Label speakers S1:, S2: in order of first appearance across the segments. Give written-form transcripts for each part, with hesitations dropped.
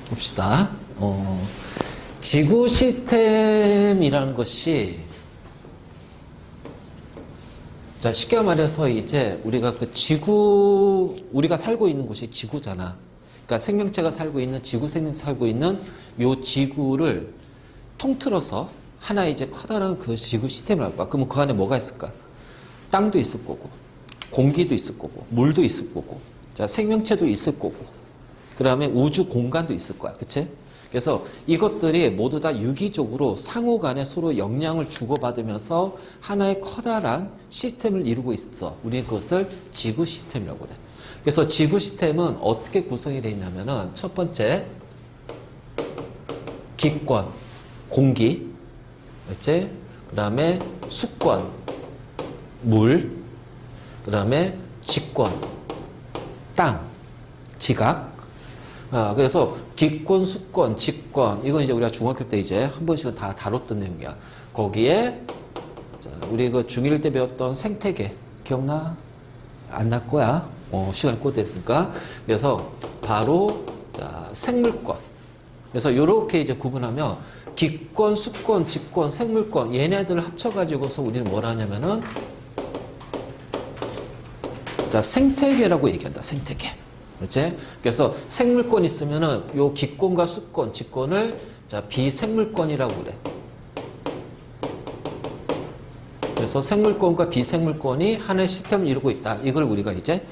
S1: 봅시다. 지구 시스템이라는 것이, 자, 쉽게 말해서 이제 우리가 우리가 살고 있는 곳이 지구잖아. 그러니까 생명체가 살고 있는, 지구 생명체 살고 있는 요 지구를 통틀어서 하나의 이제 커다란 그 지구 시스템을 할 거야. 그러면 그 안에 뭐가 있을까? 땅도 있을 거고, 공기도 있을 거고, 물도 있을 거고, 자, 생명체도 있을 거고, 그 다음에 우주 공간도 있을 거야. 그치? 그래서 이것들이 모두 다 유기적으로 상호 간에 서로 영향을 주고받으면서 하나의 커다란 시스템을 이루고 있어. 우리는 그것을 지구 시스템이라고 그래. 그래서 지구 시스템은 어떻게 구성이 되어 있냐면은 첫 번째, 기권, 공기, 그렇지? 그 다음에 수권, 물, 그 다음에 직권, 땅, 지각. 그래서 기권, 수권, 직권, 이건 이제 우리가 중학교 때 이제 한 번씩은 다 다뤘던 내용이야. 거기에, 자, 우리 그 중1 때 배웠던 생태계, 기억나? 안 날 거야. 시간이 곧 됐으니까. 그래서 바로, 자, 생물권. 그래서 이렇게 이제 구분하면 기권, 수권, 직권, 생물권, 얘네들을 합쳐가지고서 우리는 뭘 하냐면은, 자, 생태계라고 얘기한다. 생태계. 그렇지? 그래서 생물권 있으면은 요 기권과 수권, 직권을 자, 비생물권이라고 그래. 그래서 생물권과 비생물권이 하나의 시스템을 이루고 있다. 이걸 우리가 이제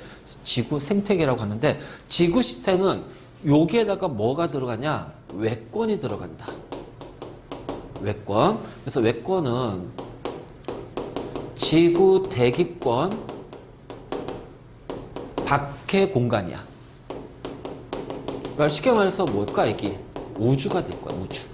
S1: 지구 생태계라고 하는데, 지구 시스템은 여기에다가 뭐가 들어가냐? 외권이 들어간다. 외권. 그래서 외권은 지구 대기권 밖의 공간이야. 그러니까 쉽게 말해서 뭘까, 이게? 우주가 될 거야, 우주.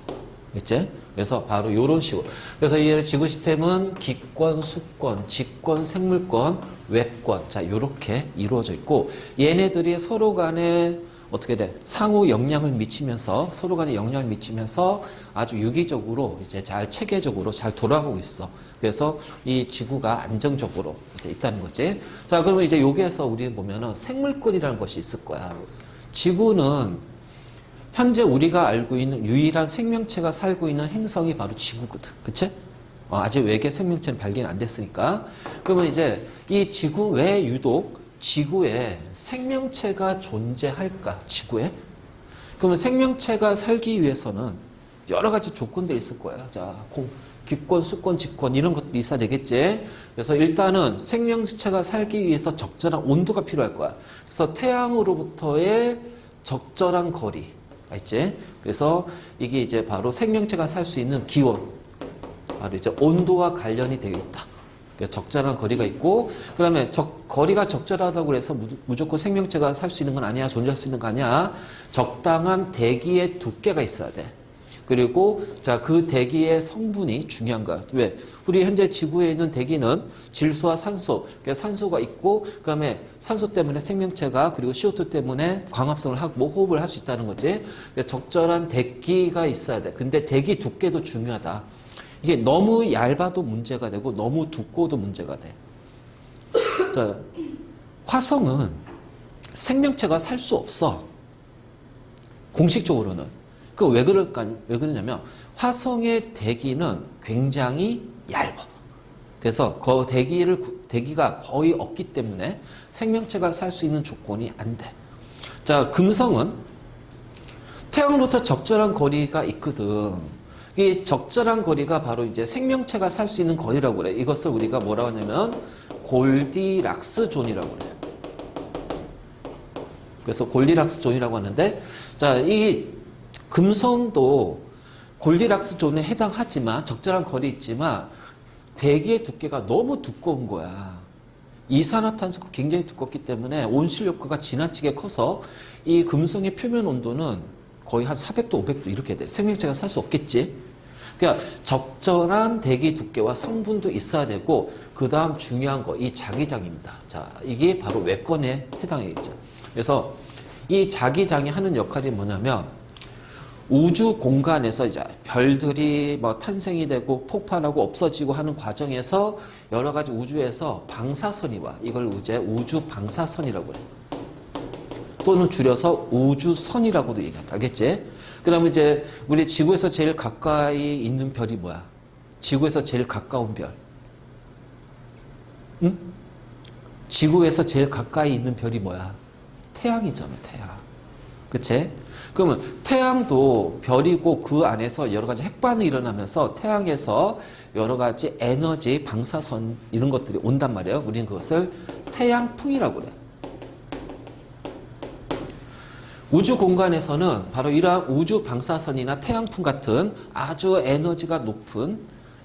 S1: 그치? 그래서 바로 이런 식으로. 그래서 이 지구 시스템은 기권, 수권, 직권, 생물권, 외권. 자, 요렇게 이루어져 있고, 얘네들이 서로 간에 어떻게 돼? 상호 영향을 미치면서, 서로 간에 영향을 미치면서 아주 유기적으로 이제 잘 체계적으로 잘 돌아가고 있어. 그래서 이 지구가 안정적으로 이제 있다는 거지. 자, 그러면 이제 여기에서 우리 보면은 생물권이라는 것이 있을 거야. 지구는 현재 우리가 알고 있는 유일한 생명체가 살고 있는 행성이 바로 지구거든. 그치? 아직 외계 생명체는 발견 안 됐으니까. 그러면 이제 이 지구 외에 유독 지구에 생명체가 존재할까? 지구에? 그러면 생명체가 살기 위해서는 여러 가지 조건들이 있을 거야. 자, 기권, 수권, 직권 이런 것들이 있어야 되겠지. 그래서 일단은 생명체가 살기 위해서 적절한 온도가 필요할 거야. 그래서 태양으로부터의 적절한 거리. 알지? 그래서 이게 이제 바로 생명체가 살 수 있는 기온. 바로 이제 온도와 관련이 되어 있다. 그래서 적절한 거리가 있고, 그 다음에 거리가 적절하다고 해서 무조건 생명체가 살 수 있는 건 아니야. 존재할 수 있는 거 아니야. 적당한 대기의 두께가 있어야 돼. 그리고 자, 그 대기의 성분이 중요한 거야. 왜? 우리 현재 지구에 있는 대기는 질소와 산소, 그러니까 산소가 있고, 그 다음에 산소 때문에 생명체가, 그리고 CO2 때문에 광합성을 하고 호흡을 할 수 있다는 거지. 그러니까 적절한 대기가 있어야 돼. 근데 대기 두께도 중요하다. 이게 너무 얇아도 문제가 되고 너무 두꺼워도 문제가 돼. 자, 화성은 생명체가 살 수 없어. 공식적으로는. 그 왜 그러냐면 화성의 대기는 굉장히 얇아. 그래서 그 대기가 거의 없기 때문에 생명체가 살 수 있는 조건이 안 돼. 자, 금성은 태양으로부터 적절한 거리가 있거든. 이 적절한 거리가 바로 이제 생명체가 살 수 있는 거리라고 그래. 이것을 우리가 뭐라고 하냐면 골디락스 존이라고 그래. 그래서 골디락스 존이라고 하는데, 자, 이 금성도 골디락스 존에 해당하지만, 적절한 거리 있지만 대기의 두께가 너무 두꺼운 거야. 이산화탄소가 굉장히 두껍기 때문에 온실 효과가 지나치게 커서 이 금성의 표면 온도는 거의 한 400도, 500도 이렇게 돼. 생명체가 살 수 없겠지. 그러니까 적절한 대기 두께와 성분도 있어야 되고, 그 다음 중요한 거, 이 자기장입니다. 자, 이게 바로 외권에 해당하겠죠. 그래서 이 자기장이 하는 역할이 뭐냐면, 우주 공간에서 이제 별들이 뭐 탄생이 되고 폭발하고 없어지고 하는 과정에서 여러 가지 우주에서 방사선이 와. 이걸 이제 우주 방사선이라고 그래. 또는 줄여서 우주선이라고도 얘기한다. 알겠지? 그러면 이제 우리 지구에서 제일 가까이 있는 별이 뭐야? 지구에서 제일 가까운 별. 응? 지구에서 제일 가까이 있는 별이 뭐야? 태양이잖아, 태양. 그치? 그러면 태양도 별이고 그 안에서 여러 가지 핵반응이 일어나면서 태양에서 여러 가지 에너지, 방사선 이런 것들이 온단 말이에요. 우리는 그것을 태양풍이라고 그래. 우주 공간에서는 바로 이러한 우주 방사선이나 태양풍 같은 아주 에너지가 높은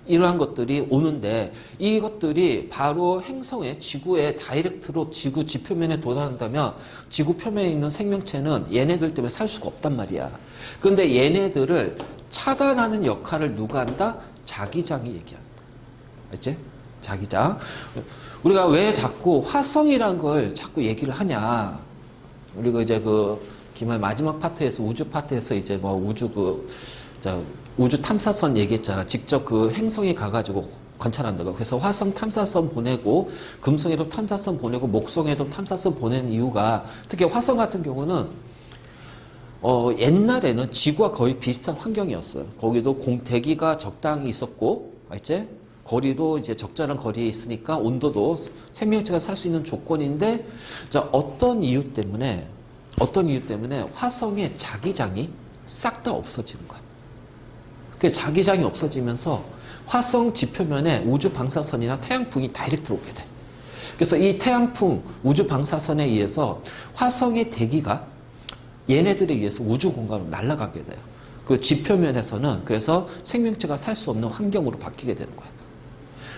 S1: 이러한 것들이 오는데 이것들이 바로 행성의 지구의 다이렉트로 지구 지표면에 도달한다면 지구 표면에 있는 생명체는 얘네들 때문에 살 수가 없단 말이야. 그런데 얘네들을 차단하는 역할을 누가 한다? 자기장이 얘기한다. 알지? 자기장. 우리가 왜 자꾸 화성이란 걸 자꾸 얘기를 하냐. 우리가 이제 그 기말 마지막 파트에서 우주 파트에서 이제 뭐 우주 탐사선 얘기했잖아. 직접 그 행성에 가가지고 관찰한다고. 그래서 화성 탐사선 보내고 금성에도 탐사선 보내고 목성에도 탐사선 보내는 이유가 특히 화성 같은 경우는 옛날에는 지구와 거의 비슷한 환경이었어요. 거기도 대기가 적당히 있었고, 알지? 거리도 이제 적절한 거리에 있으니까 온도도 생명체가 살 수 있는 조건인데, 자, 어떤 이유 때문에 화성의 자기장이 싹 다 없어지는 거야. 그 자기장이 없어지면서 화성 지표면에 우주 방사선이나 태양풍이 다이렉트로 오게 돼. 그래서 이 태양풍, 우주 방사선에 의해서 화성의 대기가 얘네들에 의해서 우주 공간으로 날아가게 돼요. 그 지표면에서는 그래서 생명체가 살 수 없는 환경으로 바뀌게 되는 거야.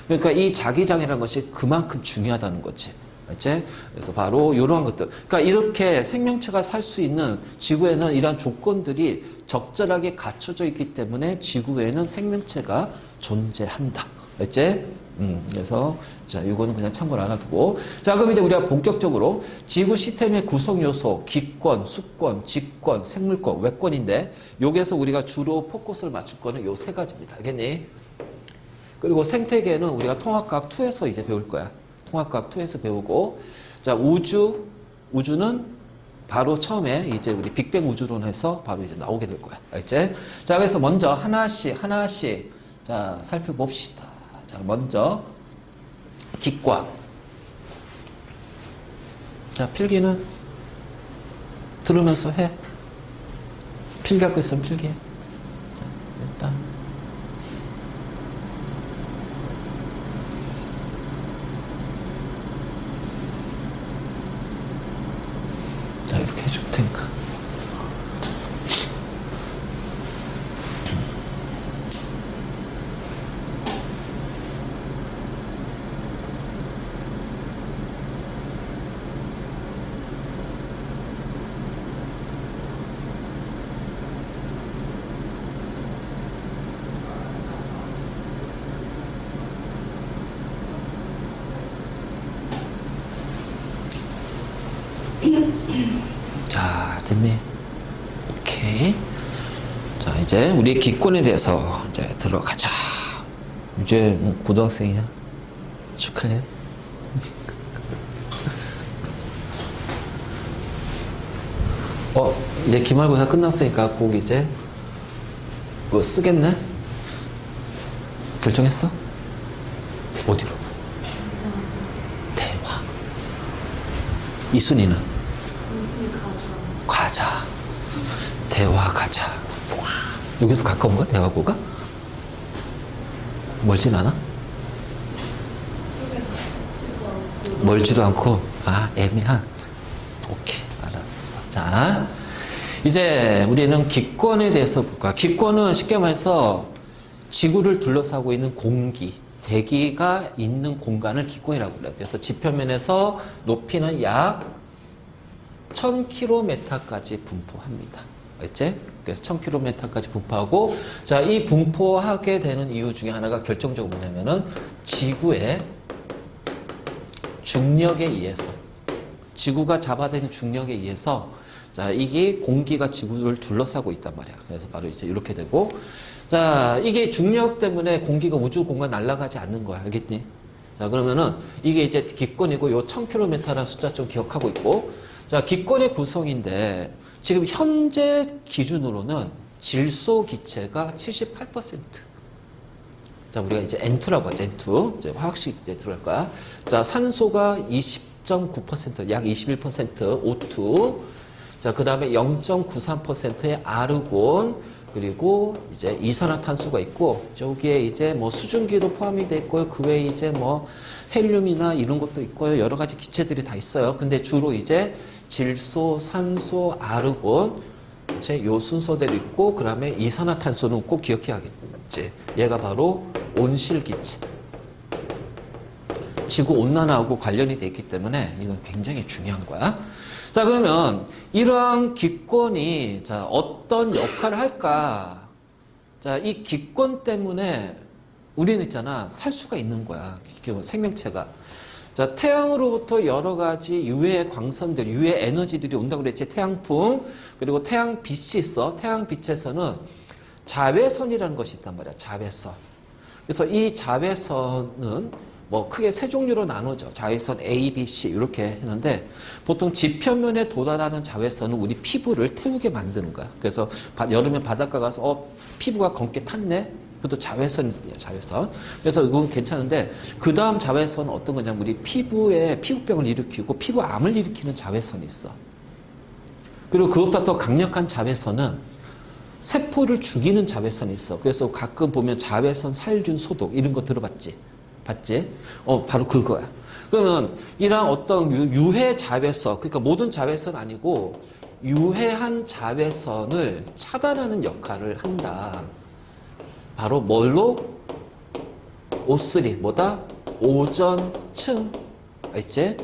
S1: 그러니까 이 자기장이라는 것이 그만큼 중요하다는 거지. 알지? 그래서 바로 이러한 것들. 그러니까 이렇게 생명체가 살 수 있는 지구에는 이러한 조건들이 적절하게 갖춰져 있기 때문에 지구에는 생명체가 존재한다. 알지? 그래서 자, 이거는 그냥 참고를 알아두고. 자, 그럼 이제 우리가 본격적으로 지구 시스템의 구성 요소, 기권, 수권, 직권, 생물권, 외권인데 여기에서 우리가 주로 포커스를 맞출 거는 요 세 가지입니다. 알겠니? 그리고 생태계는 우리가 통합과학 2에서 이제 배울 거야. 통합과학 2에서 배우고, 자, 우주는 바로 처음에 이제 우리 빅뱅 우주론에서 바로 이제 나오게 될 거야. 알겠지? 자, 그래서 먼저 하나씩, 자, 살펴봅시다. 자, 먼저, 기권. 자, 필기는 들으면서 해. 필기하고 있으면 필기해. 자, 일단. 자, 이렇게 해줄 테니까. 자, 됐네. 오케이. 자, 이제 우리의 기권에 대해서 이제 들어가자. 이제 고등학생이야. 축하해. 이제 기말고사 끝났으니까 꼭 이제 그거 쓰겠네? 결정했어? 어디로? 대화. 이순이는? 가자. 대화 가자. 여기서 가까운가? 대화고가? 멀진 않아? 멀지도 않고, 애매한. 오케이, 알았어. 자, 이제 우리는 기권에 대해서 볼까? 기권은 쉽게 말해서 지구를 둘러싸고 있는 공기, 대기가 있는 공간을 기권이라고 그래요. 그래서 지표면에서 높이는 약 1000km까지 분포합니다. 알지? 그래서 1000km까지 분포하고, 자, 이 분포하게 되는 이유 중에 하나가 결정적으로 뭐냐면은 지구의 중력에 의해서, 지구가 잡아대는 중력에 의해서, 자, 이게 공기가 지구를 둘러싸고 있단 말이야. 그래서 바로 이제 이렇게 되고, 자, 이게 중력 때문에 공기가 우주 공간 날아가지 않는 거야. 알겠니? 자, 그러면은 이게 이제 기권이고 요 1000km라는 숫자 좀 기억하고 있고, 자, 기권의 구성인데 지금 현재 기준으로는 질소 기체가 78%. 자, 우리가 이제 N2라고 하죠. N2. 이제 화학식 이제 들어갈 거야. 자, 산소가 20.9%, 약 21% O2. 자, 그 다음에 0.93%의 아르곤, 그리고 이제 이산화탄소가 있고, 저기에 이제 뭐 수증기도 포함이 돼 있고요. 그 외에 이제 뭐 헬륨이나 이런 것도 있고요. 여러 가지 기체들이 다 있어요. 근데 주로 이제 질소, 산소, 아르곤, 제 요 순서대로 있고, 그 다음에 이산화탄소는 꼭 기억해야겠지. 얘가 바로 온실기체. 지구 온난화하고 관련이 돼 있기 때문에 이건 굉장히 중요한 거야. 자, 그러면 이러한 기권이 자, 어떤 역할을 할까? 자, 이 기권 때문에 우리는 있잖아, 살 수가 있는 거야. 생명체가. 자, 태양으로부터 여러 가지 유해 광선들, 유해 에너지들이 온다고 그랬지. 태양풍, 그리고 태양빛이 있어. 태양빛에서는 자외선이라는 것이 있단 말이야. 자외선. 그래서 이 자외선은 뭐 크게 세 종류로 나누죠. 자외선 A, B, C 이렇게 했는데 보통 지표면에 도달하는 자외선은 우리 피부를 태우게 만드는 거야. 그래서 여름에 바닷가 가서 피부가 검게 탔네? 그것도 자외선이야, 자외선. 그래서 이건 괜찮은데 그 다음 자외선은 어떤 거냐면 우리 피부에 피부병을 일으키고 피부암을 일으키는 자외선이 있어. 그리고 그것보다 더 강력한 자외선은 세포를 죽이는 자외선이 있어. 그래서 가끔 보면 자외선 살균 소독 이런 거 들어봤지? 봤지? 바로 그거야. 그러면 이러한 어떤 유해 자외선, 그러니까 모든 자외선 아니고 유해한 자외선을 차단하는 역할을 한다. 바로 뭘로? O3, 뭐다? 오존층. 알지?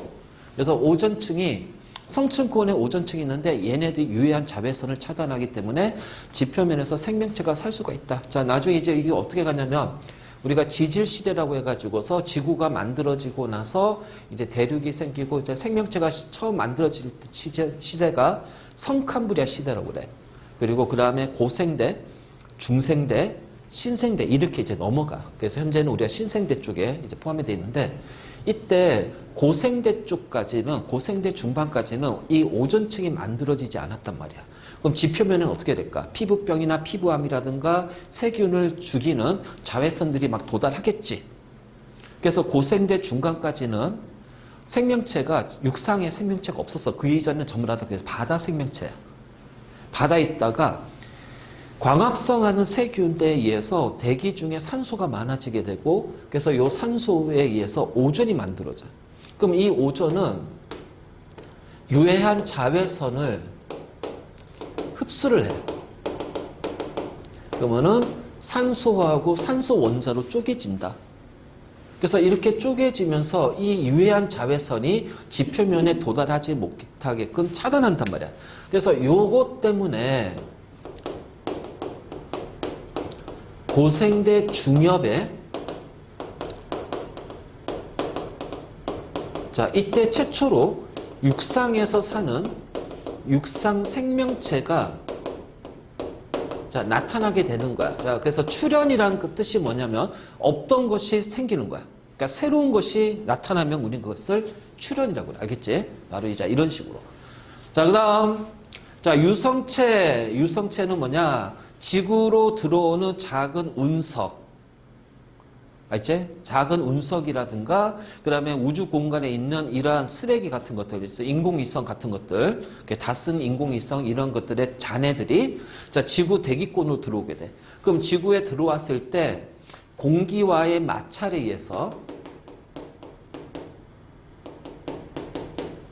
S1: 그래서 오존층이 성층권에 오존층이 있는데 얘네들이 유해한 자외선을 차단하기 때문에 지표면에서 생명체가 살 수가 있다. 자, 나중에 이제 이게 어떻게 가냐면 우리가 지질 시대라고 해가지고서 지구가 만들어지고 나서 이제 대륙이 생기고 이제 생명체가 처음 만들어질 시대가 성캄브리아 시대라고 그래. 그리고 그 다음에 고생대, 중생대, 신생대 이렇게 이제 넘어가. 그래서 현재는 우리가 신생대 쪽에 이제 포함이 되어 있는데 이때 고생대 쪽까지는 고생대 중반까지는 이 오존층이 만들어지지 않았단 말이야. 그럼 지표면은 어떻게 될까? 피부병이나 피부암이라든가 세균을 죽이는 자외선들이 막 도달하겠지. 그래서 고생대 중간까지는 생명체가 육상의 생명체가 없었어. 그 이전에는 전부 다 그래서 바다 생명체야. 바다에 있다가 광합성하는 세균에 의해서 대기 중에 산소가 많아지게 되고 그래서 이 산소에 의해서 오존이 만들어져. 그럼 이 오존은 유해한 자외선을 흡수를 해요. 그러면은 산소하고 산소 원자로 쪼개진다. 그래서 이렇게 쪼개지면서 이 유해한 자외선이 지표면에 도달하지 못하게끔 차단한단 말이야. 그래서 요것 때문에 고생대 중엽에 자, 이때 최초로 육상에서 사는 육상 생명체가 자, 나타나게 되는 거야. 자, 그래서 출현이라는 그 뜻이 뭐냐면 없던 것이 생기는 거야. 그러니까 새로운 것이 나타나면 우리는 그것을 출현이라고 그래. 알겠지? 바로 이제 이런 식으로. 자, 그다음 자, 유성체는 뭐냐? 지구로 들어오는 작은 운석. 알지? 작은 운석이라든가 그다음에 우주 공간에 있는 이러한 쓰레기 같은 것들, 인공위성 같은 것들, 다 쓴 인공위성 이런 것들의 잔해들이 자, 지구 대기권으로 들어오게 돼. 그럼 지구에 들어왔을 때 공기와의 마찰에 의해서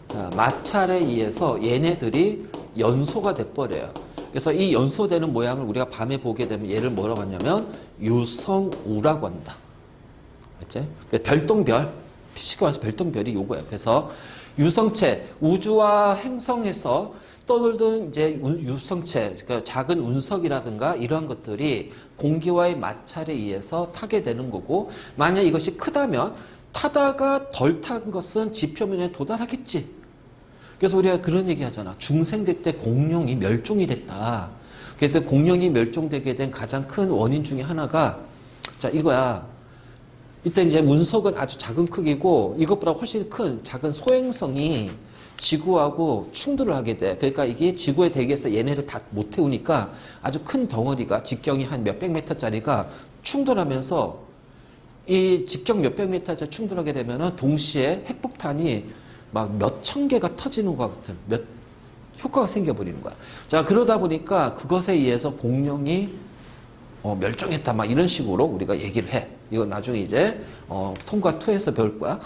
S1: 자, 마찰에 의해서 얘네들이 연소가 돼 버려요. 그래서 이 연소되는 모양을 우리가 밤에 보게 되면 얘를 뭐라고 하냐면 유성우라고 한다. 알지? 별똥별, 쉽게 말해서 별똥별이 요거예요. 그래서 유성체, 우주와 행성에서 떠돌던 이제 유성체, 그러니까 작은 운석이라든가 이러한 것들이 공기와의 마찰에 의해서 타게 되는 거고, 만약 이것이 크다면 타다가 덜 탄 것은 지표면에 도달하겠지. 그래서 우리가 그런 얘기 하잖아. 중생대 때 공룡이 멸종이 됐다. 그래서 공룡이 멸종되게 된 가장 큰 원인 중에 하나가 자, 이거야. 이때 이제 운석은 아주 작은 크기고 이것보다 훨씬 큰 작은 소행성이 지구하고 충돌을 하게 돼. 그러니까 이게 지구의 대기에서 얘네를 다 못 태우니까 아주 큰 덩어리가 직경이 한 몇백 미터짜리가 충돌하면서 이 직경 몇백 미터짜리 충돌하게 되면은 동시에 핵폭탄이 막 몇천 개가 터지는 것 같은 효과가 생겨버리는 거야. 자, 그러다 보니까 그것에 의해서 공룡이 멸종했다 막 이런 식으로 우리가 얘기를 해. 이거 나중에 이제 통과 2에서 배울 거야.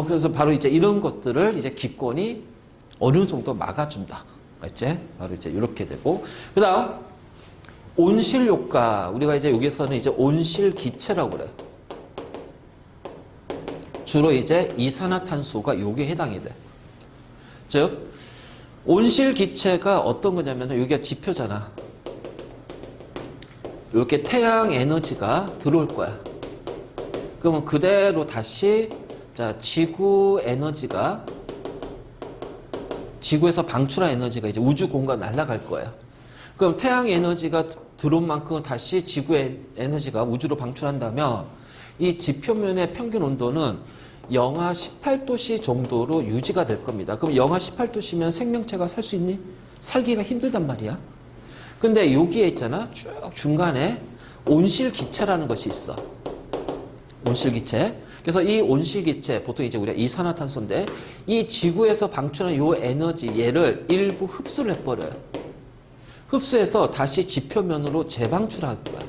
S1: 그래서 바로 이제 이런 것들을 이제 기권이 어느 정도 막아준다. 알지? 바로 이제 이렇게 되고. 그 다음, 온실효과. 우리가 이제 여기서는 이제 온실기체라고 그래. 주로 이제 이산화탄소가 요게 해당이 돼. 즉, 온실기체가 어떤 거냐면, 여기가 지표잖아. 이렇게 태양 에너지가 들어올 거야. 그러면 그대로 다시 자, 지구 에너지가 지구에서 방출한 에너지가 이제 우주 공간 날아갈 거예요. 그럼 태양 에너지가 들어온 만큼 다시 지구의 에너지가 우주로 방출한다면 이 지표면의 평균 온도는 영하 18도씨 정도로 유지가 될 겁니다. 그럼 영하 18도씨면 생명체가 살 수 있니? 살기가 힘들단 말이야. 근데 여기에 있잖아. 쭉 중간에 온실기체라는 것이 있어. 온실기체. 그래서 이 온실기체, 보통 이제 우리가 이산화탄소인데, 이 지구에서 방출한 요 에너지, 얘를 일부 흡수를 해버려요. 흡수해서 다시 지표면으로 재방출할 거야.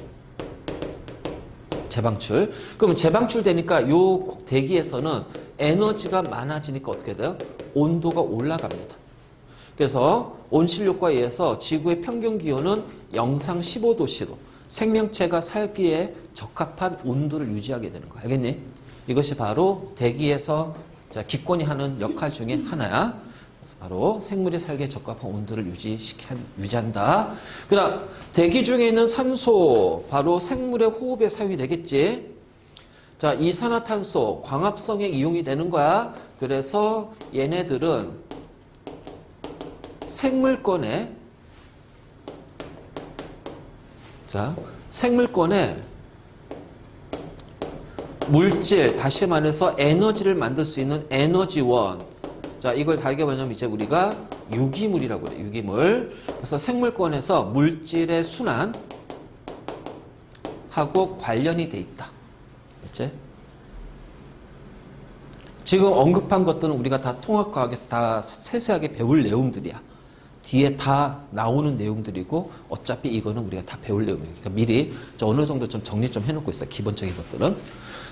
S1: 재방출. 그러면 재방출되니까 요 대기에서는 에너지가 많아지니까 어떻게 돼요? 온도가 올라갑니다. 그래서 온실효과에 의해서 지구의 평균 기온은 영상 15도씨로 생명체가 살기에 적합한 온도를 유지하게 되는 거야. 알겠니? 이것이 바로 대기에서 기권이 하는 역할 중에 하나야. 그래서 바로 생물이 살기에 적합한 온도를 유지한다. 그 다음, 대기 중에 있는 산소, 바로 생물의 호흡에 사용이 되겠지. 자, 이산화탄소, 광합성에 이용이 되는 거야. 그래서 얘네들은 생물권에 물질, 다시 말해서 에너지를 만들 수 있는 에너지원. 자, 이걸 다르게 말하면 이제 우리가 유기물이라고 그래. 유기물. 그래서 생물권에서 물질의 순환하고 관련이 돼 있다. 그치? 지금 언급한 것들은 우리가 다 통합과학에서 다 세세하게 배울 내용들이야. 뒤에 다 나오는 내용들이고 어차피 이거는 우리가 다 배울 내용이니까 미리 어느 정도 좀 정리 좀 해놓고 있어. 기본적인 것들은.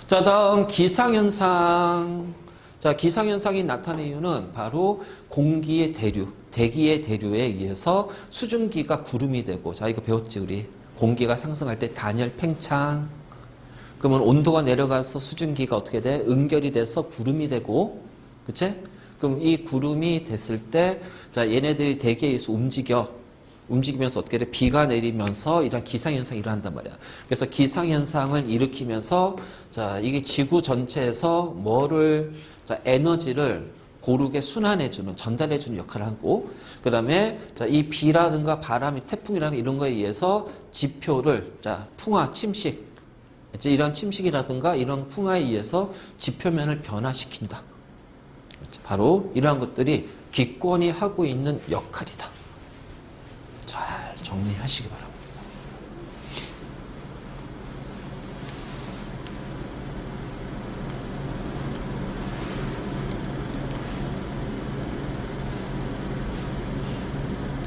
S1: 자, 다음 기상현상. 자, 기상현상이 나타나는 이유는 바로 공기의 대류, 대기의 대류에 의해서 수증기가 구름이 되고, 자, 이거 배웠지, 우리. 공기가 상승할 때 단열 팽창. 그러면 온도가 내려가서 수증기가 어떻게 돼? 응결이 돼서 구름이 되고, 그치? 그럼 이 구름이 됐을 때, 자, 얘네들이 대기에 의해서 움직이면서 어떻게 돼? 비가 내리면서 이런 기상현상이 일어난단 말이야. 그래서 기상현상을 일으키면서, 자, 이게 지구 전체에서 자, 에너지를 고르게 순환해주는, 전달해주는 역할을 하고, 그 다음에, 자, 이 비라든가 바람이, 태풍이라든가 이런 거에 의해서 지표를, 자, 풍화, 침식, 이런 침식이라든가 이런 풍화에 의해서 지표면을 변화시킨다. 바로 이러한 것들이 기권이 하고 있는 역할이다. 잘 정리하시기 바랍니다.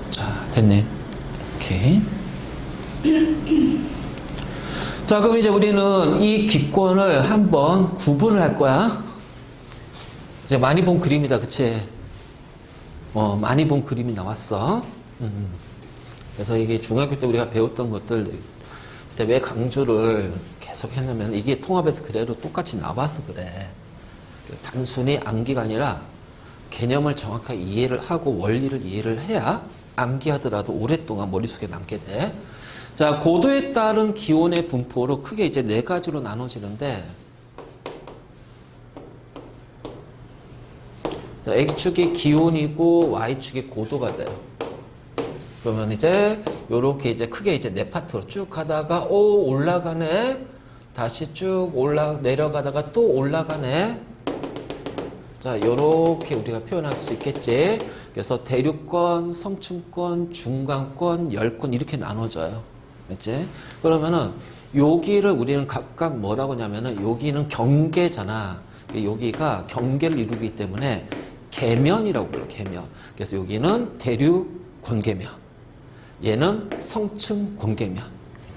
S1: 자, 됐네. 오케이. 자, 그럼 이제 우리는 이 기권을 한번 구분을 할 거야. 이제 많이 본 그림이다, 그치? 많이 본 그림이 나왔어. 그래서 이게 중학교 때 우리가 배웠던 것들, 그때 왜 강조를 계속 했냐면, 이게 통합에서 그대로 똑같이 나와서 그래. 단순히 암기가 아니라 개념을 정확하게 이해를 하고 원리를 이해를 해야 암기하더라도 오랫동안 머릿속에 남게 돼. 자, 고도에 따른 기온의 분포로 크게 이제 4가지로 나눠지는데, 자, X축이 기온이고 Y축이 고도가 돼요. 그러면 이제 요렇게 이제 크게 이제 4파트로 쭉 가다가 올라가네. 다시 쭉 내려가다가 또 올라가네. 자, 요렇게 우리가 표현할 수 있겠지. 그래서 대륙권, 성층권, 중간권, 열권 이렇게 나눠져요. 알지? 그러면은 여기를 우리는 각각 뭐라고 하냐면은 여기는 경계잖아. 여기가 경계를 이루기 때문에 계면이라고 불러, 계면. 그래서 여기는 대륙 권계면. 얘는 성층 권계면.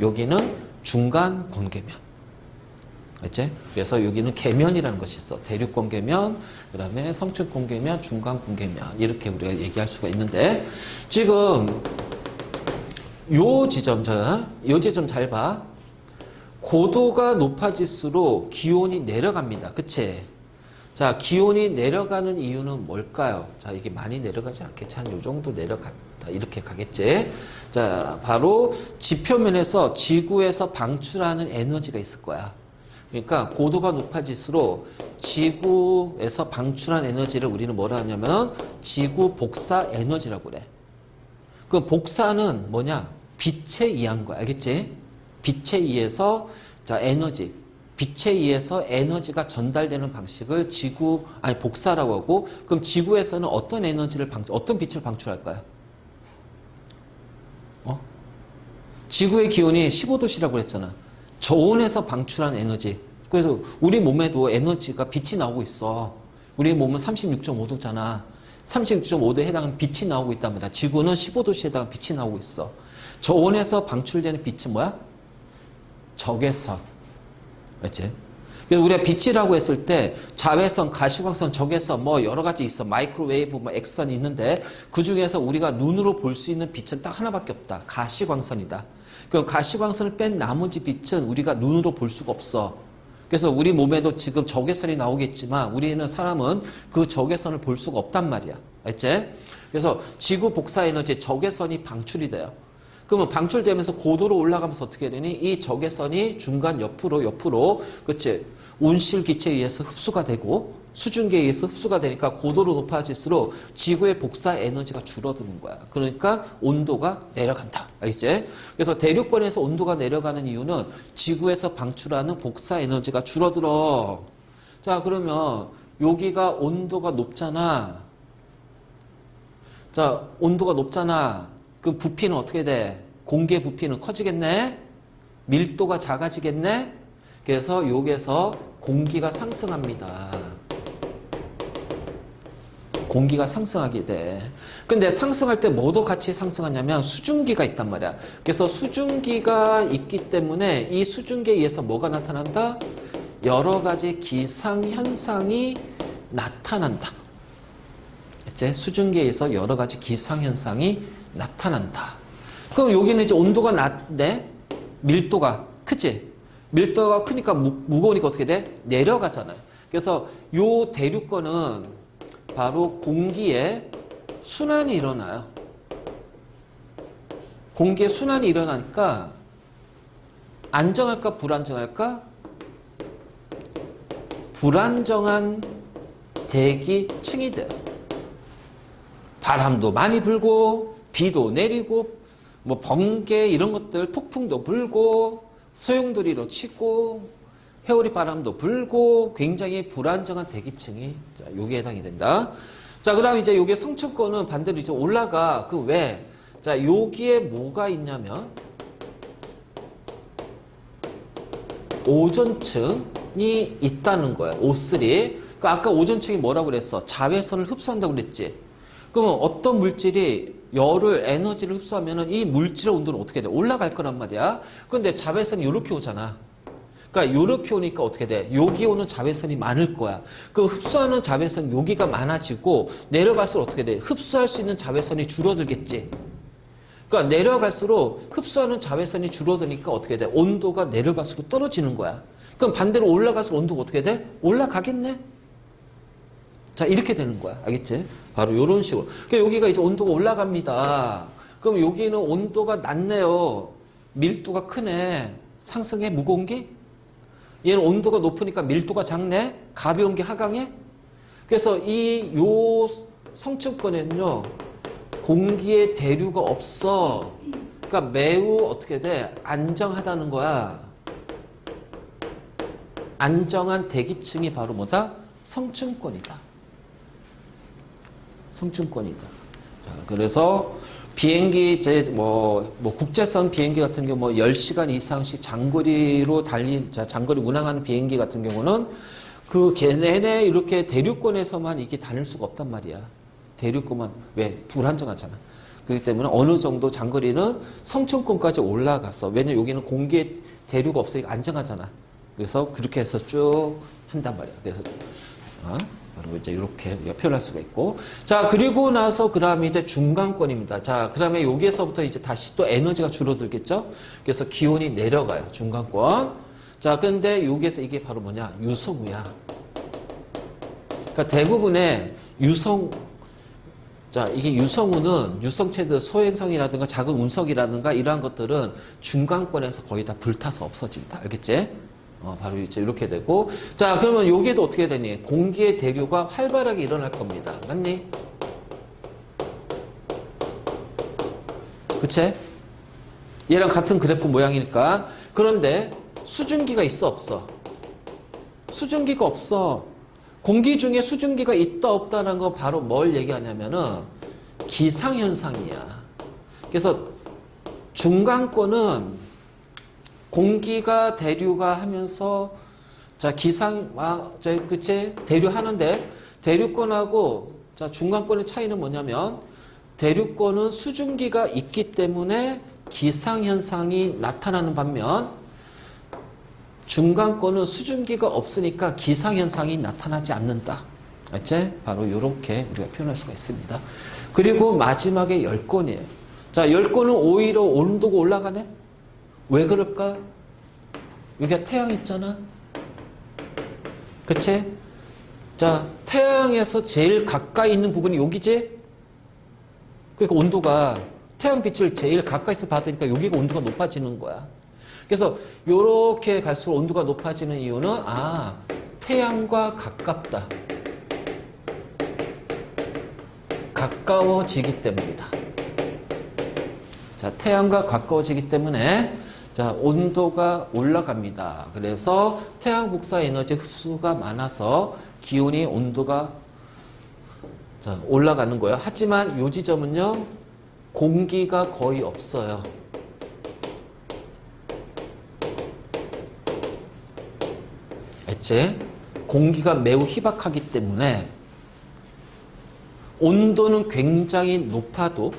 S1: 여기는 중간 권계면. 알지? 그래서 여기는 계면이라는 것이 있어. 대륙 권계면, 그 다음에 성층 권계면, 중간 권계면. 이렇게 우리가 얘기할 수가 있는데, 지금 요 지점 잘 봐. 고도가 높아질수록 기온이 내려갑니다. 그치? 자, 기온이 내려가는 이유는 뭘까요? 자, 이게 많이 내려가지 않겠지? 한 요 정도 내려갔다. 이렇게 가겠지? 자, 바로 지표면에서 지구에서 방출하는 에너지가 있을 거야. 그러니까 고도가 높아질수록 지구에서 방출한 에너지를 우리는 뭐라 하냐면 지구 복사 에너지라고 그래. 그 복사는 뭐냐? 빛에 의한 거야. 알겠지? 빛에 의해서 자, 에너지. 빛에 의해서 에너지가 전달되는 방식을 복사라고 하고, 그럼 지구에서는 어떤 에너지를 어떤 빛을 방출할까요? 지구의 기온이 15도씨라고 그랬잖아. 저온에서 방출한 에너지. 그래서 우리 몸에도 에너지가 빛이 나오고 있어. 우리 몸은 36.5도잖아. 36.5도에 해당하는 빛이 나오고 있단 말이야. 지구는 15도씨에 해당하는 빛이 나오고 있어. 저온에서 방출되는 빛은 뭐야? 적외선. 맞지? 그래서 우리가 빛이라고 했을 때 자외선, 가시광선, 적외선 뭐 여러 가지 있어. 마이크로웨이브, 뭐 엑선이 있는데 그 중에서 우리가 눈으로 볼 수 있는 빛은 딱 하나밖에 없다. 가시광선이다. 그럼 가시광선을 뺀 나머지 빛은 우리가 눈으로 볼 수가 없어. 그래서 우리 몸에도 지금 적외선이 나오겠지만 우리는 사람은 그 적외선을 볼 수가 없단 말이야. 알지? 그래서 지구 복사 에너지 적외선이 방출이 돼요. 그러면 방출되면서 고도로 올라가면서 어떻게 되니? 이 적외선이 중간 옆으로, 그치? 온실기체에 의해서 흡수가 되고, 수증기에 의해서 흡수가 되니까 고도로 높아질수록 지구의 복사 에너지가 줄어드는 거야. 그러니까 온도가 내려간다. 알겠지? 그래서 대륙권에서 온도가 내려가는 이유는 지구에서 방출하는 복사 에너지가 줄어들어. 자, 그러면 여기가 온도가 높잖아. 자, 온도가 높잖아. 그럼 부피는 어떻게 돼? 공기의 부피는 커지겠네? 밀도가 작아지겠네? 그래서 여기에서 공기가 상승합니다. 공기가 상승하게 돼. 근데 상승할 때 뭐도 같이 상승하냐면 수증기가 있단 말이야. 그래서 수증기가 있기 때문에 이 수증기에 의해서 뭐가 나타난다? 여러 가지 기상현상이 나타난다. 이제 수증기에 의해서 여러 가지 기상현상이 나타난다. 그럼 여기는 이제 온도가 낮네? 밀도가 크지? 밀도가 크니까 무거우니까 어떻게 돼? 내려가잖아요. 그래서 요 대륙권은 바로 공기에 순환이 일어나요. 공기에 순환이 일어나니까 안정할까 불안정할까? 불안정한 대기층이 돼요. 바람도 많이 불고 비도 내리고 뭐 번개 이런 것들 폭풍도 불고 소용돌이로 치고 회오리 바람도 불고 굉장히 불안정한 대기층이 자, 요게 해당이 된다. 자, 그다음 이제 요게 성층권은 반대로 이제 올라가. 그 왜? 자, 여기에 뭐가 있냐면 오존층이 있다는 거야. O3. 그러니까 아까 오존층이 뭐라고 그랬어? 자외선을 흡수한다고 그랬지. 그러면 어떤 물질이 열을, 에너지를 흡수하면은 이 물질의 온도는 어떻게 돼? 올라갈 거란 말이야. 근데 자외선이 이렇게 오잖아. 그러니까 이렇게 오니까 어떻게 돼? 여기 오는 자외선이 많을 거야. 그 흡수하는 자외선 여기가 많아지고 내려갈수록 어떻게 돼? 흡수할 수 있는 자외선이 줄어들겠지. 그러니까 내려갈수록 흡수하는 자외선이 줄어드니까 어떻게 돼? 온도가 내려갈수록 떨어지는 거야. 그럼 반대로 올라갈수록 온도가 어떻게 돼? 올라가겠네? 자, 이렇게 되는 거야. 알겠지? 바로 이런 식으로. 그러니까 여기가 이제 온도가 올라갑니다. 그럼 여기는 온도가 낮네요. 밀도가 크네. 상승해? 무거운 게? 얘는 온도가 높으니까 밀도가 작네? 가벼운 게 하강해? 그래서 요 성층권에는요, 공기의 대류가 없어. 그러니까 매우 어떻게 돼? 안정하다는 거야. 안정한 대기층이 바로 뭐다? 성층권이다. 성층권이다. 자, 그래서 비행기 이제 뭐 국제선 비행기 같은 경우 뭐 10시간 이상씩 장거리로 장거리 운항하는 비행기 같은 경우는 그 걔네네 이렇게 대륙권에서만 이게 다닐 수가 없단 말이야. 대륙권만 왜 불안정하잖아. 그렇기 때문에 어느 정도 장거리는 성층권까지 올라갔어. 왜냐면 여기는 공기의 대류가 없으니까 안정하잖아. 그래서 그렇게 해서 쭉 한단 말이야. 그래서 바로 이제 이렇게 우리가 표현할 수가 있고. 자, 그리고 나서 그 다음에 이제 중간권입니다. 자, 그 다음에 여기에서부터 이제 다시 또 에너지가 줄어들겠죠? 그래서 기온이 내려가요. 중간권. 자, 근데 여기에서 이게 바로 뭐냐? 유성우야. 그러니까 대부분의 자, 이게 유성우는 유성체들 소행성이라든가 작은 운석이라든가 이러한 것들은 중간권에서 거의 다 불타서 없어진다. 알겠지? 바로 이제 이렇게 되고. 자, 그러면 여기에도 어떻게 되니? 공기의 대류가 활발하게 일어날 겁니다. 맞니? 그치? 얘랑 같은 그래프 모양이니까. 그런데 수증기가 있어, 없어? 수증기가 없어. 공기 중에 수증기가 있다 없다는 거 바로 뭘 얘기하냐면은 기상현상이야. 그래서 중간권은 공기가 대류가 하면서 자 그치 대류하는데 대류권하고 자 중간권의 차이는 뭐냐면 대류권은 수증기가 있기 때문에 기상현상이 나타나는 반면 중간권은 수증기가 없으니까 기상현상이 나타나지 않는다. 알지? 바로 이렇게 우리가 표현할 수가 있습니다. 그리고 마지막에 열권이에요. 자, 열권은 오히려 온도가 올라가네? 왜 그럴까? 여기가 태양 있잖아? 그치? 자, 태양에서 제일 가까이 있는 부분이 여기지? 그러니까 온도가 태양빛을 제일 가까이서 받으니까 여기가 온도가 높아지는 거야. 그래서 이렇게 갈수록 온도가 높아지는 이유는 태양과 가깝다. 가까워지기 때문이다. 자, 태양과 가까워지기 때문에 자, 온도가 올라갑니다. 그래서 태양 복사 에너지 흡수가 많아서 기온이 온도가 자, 올라가는 거예요. 하지만 이 지점은요. 공기가 거의 없어요. 알지? 공기가 매우 희박하기 때문에 온도는 굉장히 높아도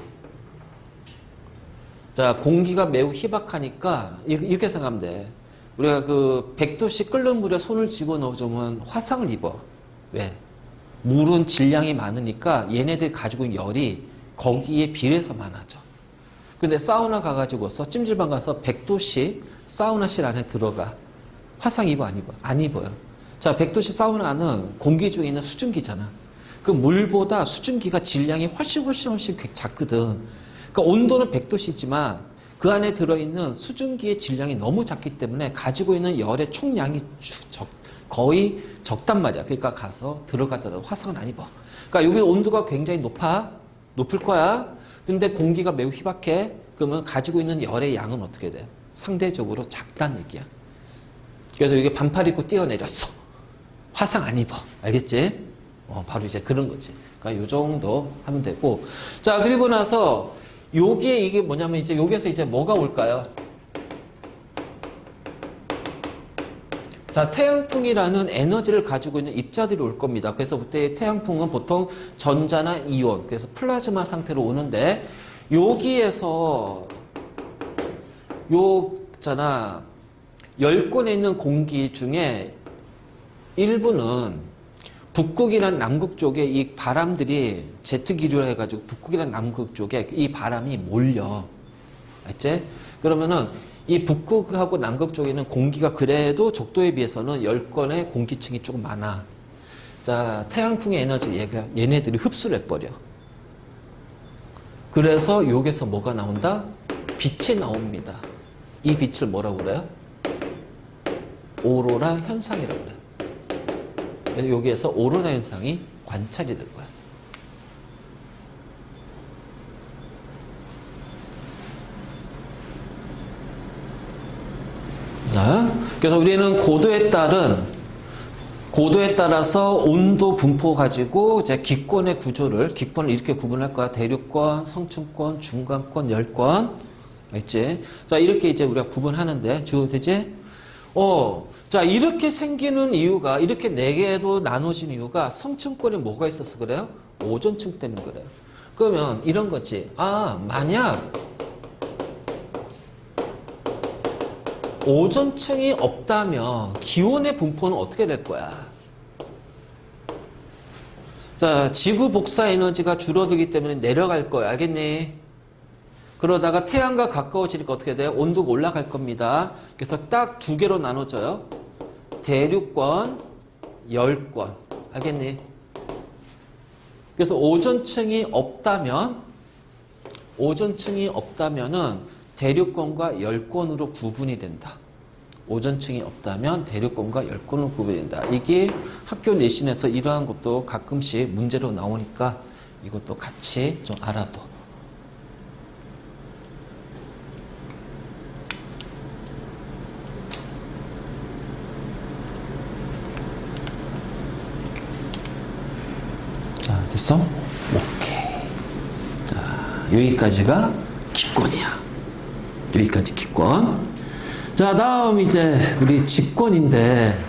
S1: 자, 공기가 매우 희박하니까 이렇게 생각하면 돼. 우리가 그 100도씨 끓는 물에 손을 집어넣으면 화상을 입어. 왜? 물은 질량이 많으니까 얘네들이 가지고 있는 열이 거기에 비례해서 많아져. 근데 사우나 가가지고서 찜질방 가서 100도씨 사우나실 안에 들어가. 화상 입어, 안 입어? 안 입어요. 자, 100도씨 사우나는 공기 중에 있는 수증기잖아. 그 물보다 수증기가 질량이 훨씬 작거든. 그러니까 온도는 100도씨지만 그 안에 들어있는 수증기의 질량이 너무 작기 때문에 가지고 있는 열의 총량이 거의 적단 말이야. 그러니까 가서 들어가더라도 화상은 안 입어. 그러니까 여기 온도가 굉장히 높을 거야. 근데 공기가 매우 희박해. 그러면 가지고 있는 열의 양은 어떻게 돼? 상대적으로 작다는 얘기야. 그래서 이게 반팔 입고 뛰어내렸어. 화상 안 입어. 알겠지? 바로 이제 그런 거지. 그러니까 요 정도 하면 되고. 자, 그리고 나서 여기에 이게 뭐냐면 이제 여기에서 이제 뭐가 올까요? 자, 태양풍이라는 에너지를 가지고 있는 입자들이 올 겁니다. 그래서 그때 태양풍은 보통 전자나 이온, 그래서 플라즈마 상태로 오는데 여기에서 있잖아. 열권에 있는 공기 중에 일부는 북극이란 남극 쪽에 이 바람들이 제트기류라 해가지고 북극이란 남극 쪽에 이 바람이 몰려. 알지? 그러면은 이 북극하고 남극 쪽에는 공기가 그래도 적도에 비해서는 열권의 공기층이 조금 많아. 자, 태양풍의 에너지 얘네들이 흡수를 해버려. 그래서 여기서 뭐가 나온다? 빛이 나옵니다. 이 빛을 뭐라고 그래요? 오로라 현상이라고 그래요. 그래서 여기에서 오로라 현상이 관찰이 될 거야. 자, 그래서 우리는 고도에 따른 고도에 따라서 온도 분포 가지고 이제 기권의 구조를, 기권을 이렇게 구분할 거야. 대륙권, 성층권, 중간권, 열권. 알지? 자, 이렇게 이제 우리가 구분하는데, 주어되지? 자, 이렇게 생기는 이유가, 이렇게 네 개로 나눠진 이유가 성층권에 뭐가 있어서 그래요? 오존층 때문에 그래요. 그러면 이런 거지. 만약 오존층이 없다면 기온의 분포는 어떻게 될 거야? 자, 지구 복사 에너지가 줄어들기 때문에 내려갈 거야. 알겠니? 그러다가 태양과 가까워지니까 어떻게 돼요? 온도가 올라갈 겁니다. 그래서 딱 두 개로 나눠져요. 대륙권, 열권. 알겠니? 그래서 오존층이 없다면은 대륙권과 열권으로 구분이 된다. 오존층이 없다면 대륙권과 열권으로 구분이 된다. 이게 학교 내신에서 이러한 것도 가끔씩 문제로 나오니까 이것도 같이 좀 알아둬. 자, 됐어? 오케이. 자, 여기까지가 기권이야. 여기까지 기권. 자, 다음 이제 우리 직권인데,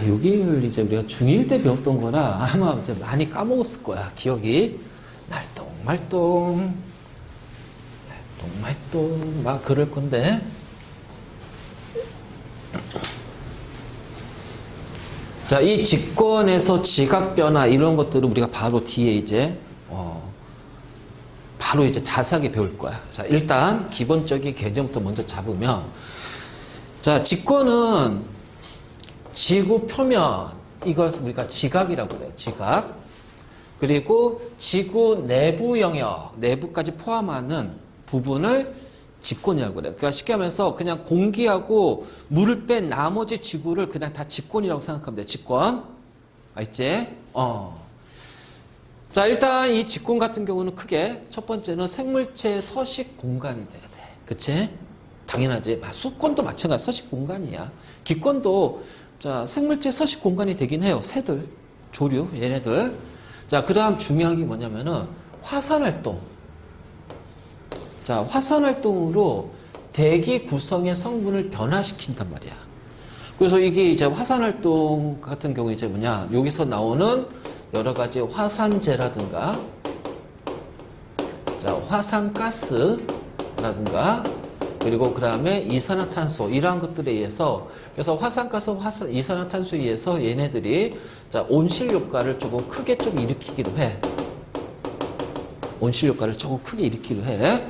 S1: 여기를 이제 우리가 중1 때 배웠던 거라 아마 이제 많이 까먹었을 거야. 기억이. 날똥말똥 막 그럴 건데. 자, 이 직권에서 지각 변화 이런 것들을 우리가 바로 뒤에 이제 바로 이제 자세하게 배울 거야. 자, 일단 기본적인 개념부터 먼저 잡으면, 자, 직권은 지구 표면, 이것을 우리가 지각이라고 그래요. 지각. 그리고 지구 내부 영역, 내부까지 포함하는 부분을 직권이라고 그래요. 그러니까 쉽게 하면서 그냥 공기하고 물을 뺀 나머지 지구를 그냥 다 직권이라고 생각하면 돼요. 직권. 알지? 자, 일단 이 직권 같은 경우는 크게 첫 번째는 생물체의 서식 공간이 돼야 돼. 그치? 당연하지. 수권도 마찬가지 서식 공간이야. 기권도 자, 생물체 서식 공간이 되긴 해요. 새들, 조류, 얘네들. 자, 그 다음 중요한 게 뭐냐면은 화산활동. 자, 화산활동으로 대기 구성의 성분을 변화시킨단 말이야. 그래서 이게 이제 화산활동 같은 경우 이제 뭐냐, 여기서 나오는 여러 가지 화산재라든가, 자, 화산가스라든가, 그리고 그 다음에 이산화탄소, 이러한 것들에 의해서, 그래서 화산가스, 이산화탄소에 의해서 얘네들이, 자, 온실효과를 조금 크게 좀 일으키기도 해. 온실효과를 조금 크게 일으키기도 해.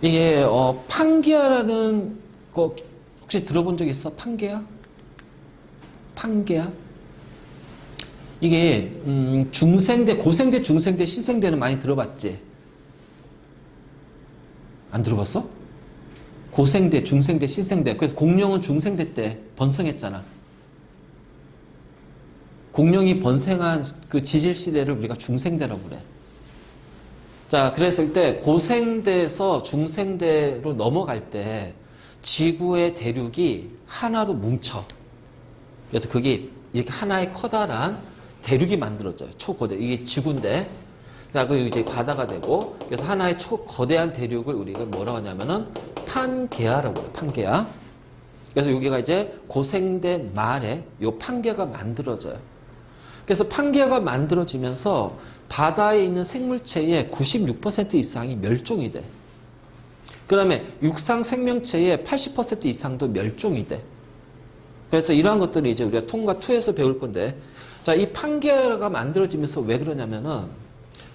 S1: 이게, 판게아라는 거, 혹시 들어본 적 있어? 판게아? 판게아? 이게 중생대, 고생대, 중생대, 신생대는 많이 들어봤지? 안 들어봤어? 고생대, 중생대, 신생대. 그래서 공룡은 중생대 때 번성했잖아. 공룡이 번성한 그 지질시대를 우리가 중생대라고 그래. 자, 그랬을 때 고생대에서 중생대로 넘어갈 때 지구의 대륙이 하나로 뭉쳐. 그래서 그게 이렇게 하나의 커다란 대륙이 만들어져요. 초거대. 이게 지구인데. 그 이제 바다가 되고, 그래서 하나의 초거대한 대륙을 우리가 뭐라고 하냐면은 판게아라고 해요. 판게아. 그래서 여기가 이제 고생대 말에 요 판게아가 만들어져요. 그래서 판게아가 만들어지면서 바다에 있는 생물체의 96% 이상이 멸종이 돼. 그 다음에 육상 생명체의 80% 이상도 멸종이 돼. 그래서 이러한 것들을 이제 우리가 통과 2에서 배울 건데, 자, 이 판게아가 만들어지면서 왜 그러냐면은,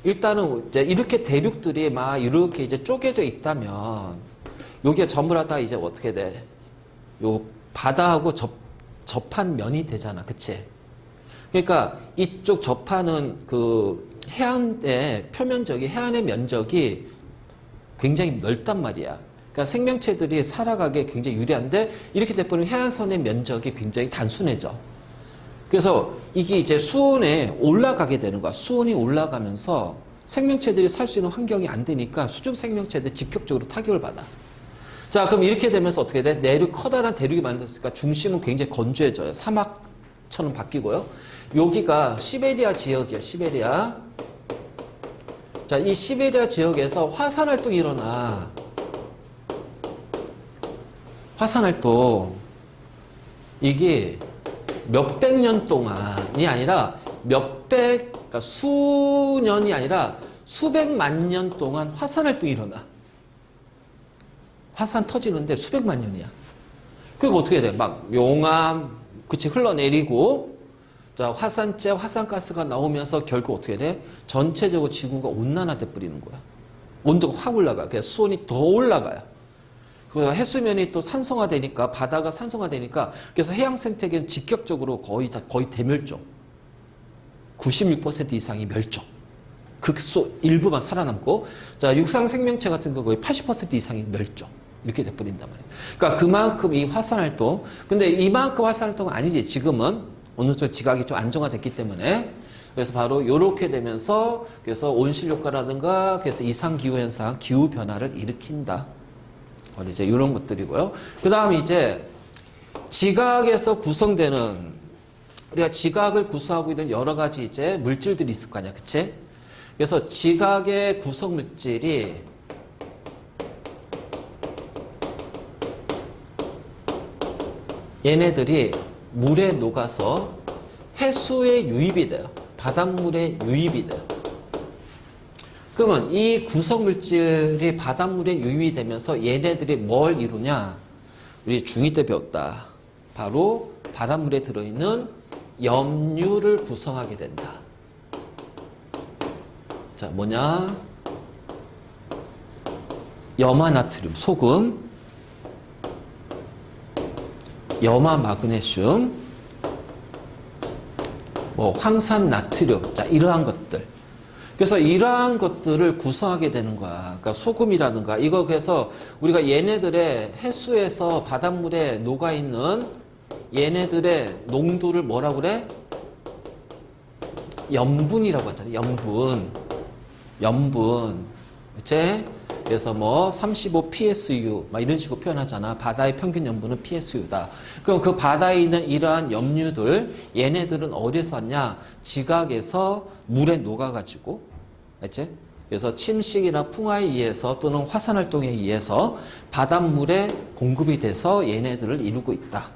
S1: 일단은 이제 이렇게 대륙들이 막 이렇게 이제 쪼개져 있다면, 여기에 전부 다 이제 어떻게 돼? 요 바다하고 접한 면이 되잖아. 그치? 그러니까 이쪽 접하는 그 해안의 표면적이, 해안의 면적이 굉장히 넓단 말이야. 그러니까 생명체들이 살아가기에 굉장히 유리한데, 이렇게 돼버리면 해안선의 면적이 굉장히 단순해져. 그래서 이게 이제 수온에 올라가게 되는 거야. 수온이 올라가면서 생명체들이 살 수 있는 환경이 안 되니까 수중 생명체들이 직접적으로 타격을 받아. 자, 그럼 이렇게 되면서 어떻게 돼? 내륙, 커다란 대륙이 만들었으니까 중심은 굉장히 건조해져요. 사막처럼 처럼 바뀌고요. 여기가 시베리아 지역이야. 시베리아. 자, 이 시베리아 지역에서 화산 활동이 일어나. 화산 활동. 이게 몇백 년 동안이 아니라 그러니까 수년이 아니라 수백만 년 동안 화산 활동이 일어나. 화산 터지는데 수백만 년이야. 그리고 어떻게 돼? 막 용암, 그치, 흘러내리고, 자, 화산재, 화산가스가 나오면서 결국 어떻게 돼? 전체적으로 지구가 온난화돼 버리는 거야. 온도가 확 올라가. 그래서 수온이 더 올라가요. 그 해수면이 또 산성화되니까, 바다가 산성화되니까, 그래서 해양 생태계는 직격적으로 거의 대멸종. 96% 이상이 멸종. 극소 일부만 살아남고, 자, 육상 생명체 같은 거 거의 80% 이상이 멸종. 이렇게 돼버린단 말이에요. 그러니까 그만큼 이 화산활동, 근데 이만큼 화산활동은 아니지. 지금은 어느 정도 지각이 좀 안정화됐기 때문에. 그래서 바로 이렇게 되면서, 그래서 온실효과라든가, 그래서 이상기후현상, 기후변화를 일으킨다. 이제 이런 것들이고요. 그 다음 이제 지각에서 구성되는, 우리가 지각을 구성하고 있는 여러 가지 이제 물질들이 있을 거 아니야. 그치? 그래서 지각의 구성 물질이 얘네들이 물에 녹아서 해수에 유입이 돼요. 바닷물에 유입이 돼요. 그러면 이 구성물질이 바닷물에 유입이 되면서 얘네들이 뭘 이루냐? 우리 중2 때 배웠다. 바로 바닷물에 들어있는 염류를 구성하게 된다. 자, 뭐냐? 염화나트륨, 소금, 염화 마그네슘, 뭐 황산 나트륨, 자, 이러한 것들. 그래서 이러한 것들을 구성하게 되는 거야. 그러니까 소금이라든가 이거 그래서 우리가 얘네들의 해수에서 바닷물에 녹아 있는 얘네들의 농도를 뭐라고 그래? 염분이라고 하잖아. 염분. 그치? 그래서 뭐 35 PSU 막 이런 식으로 표현하잖아. 바다의 평균 염분은 PSU다. 그럼 그 바다에 있는 이러한 염류들 얘네들은 어디서 왔냐? 지각에서 물에 녹아가지고, 알지? 그래서 침식이나 풍화에 의해서 또는 화산 활동에 의해서 바닷물에 공급이 돼서 얘네들을 이루고 있다.